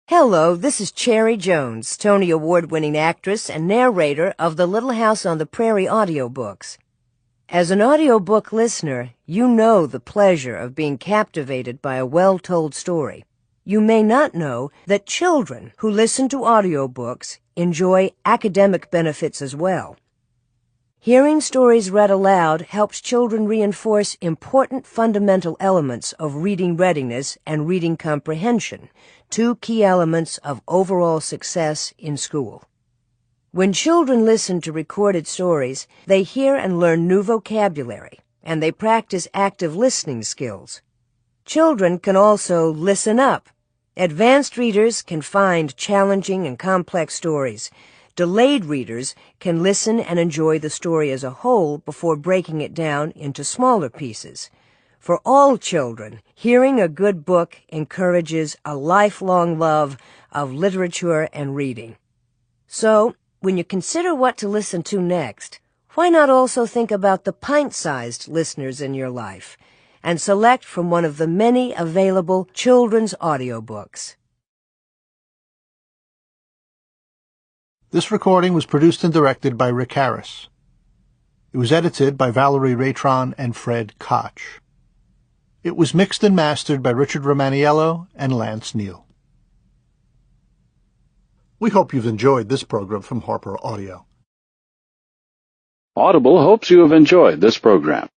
S2: Hello, this is Cherry Jones, Tony Award-winning actress and narrator of the Little House on the Prairie audiobooks. As an audiobook listener, you know the pleasure of being captivated by a well-told story. You may not know that children who listen to audiobooks enjoy academic benefits as well. Hearing stories read aloud helps children reinforce important fundamental elements of reading readiness and reading comprehension, two key elements of overall success in school. When children listen to recorded stories, they hear and learn new vocabulary, and they practice active listening skills. Children can also listen up. Advanced readers can find challenging and complex stories. Delayed readers can listen and enjoy the story as a whole before breaking it down into smaller pieces. For all children, hearing a good book encourages a lifelong love of literature and reading. So, when you consider what to listen to next, why not also think about the pint-sized listeners in your life and select from one of the many available children's audiobooks?
S3: This recording was produced and directed by Rick Harris. It was edited by Valerie Raytron and Fred Koch. It was mixed and mastered by Richard Romaniello and Lance Neal. We hope you've enjoyed this program from Harper Audio.
S4: Audible hopes you have enjoyed this program.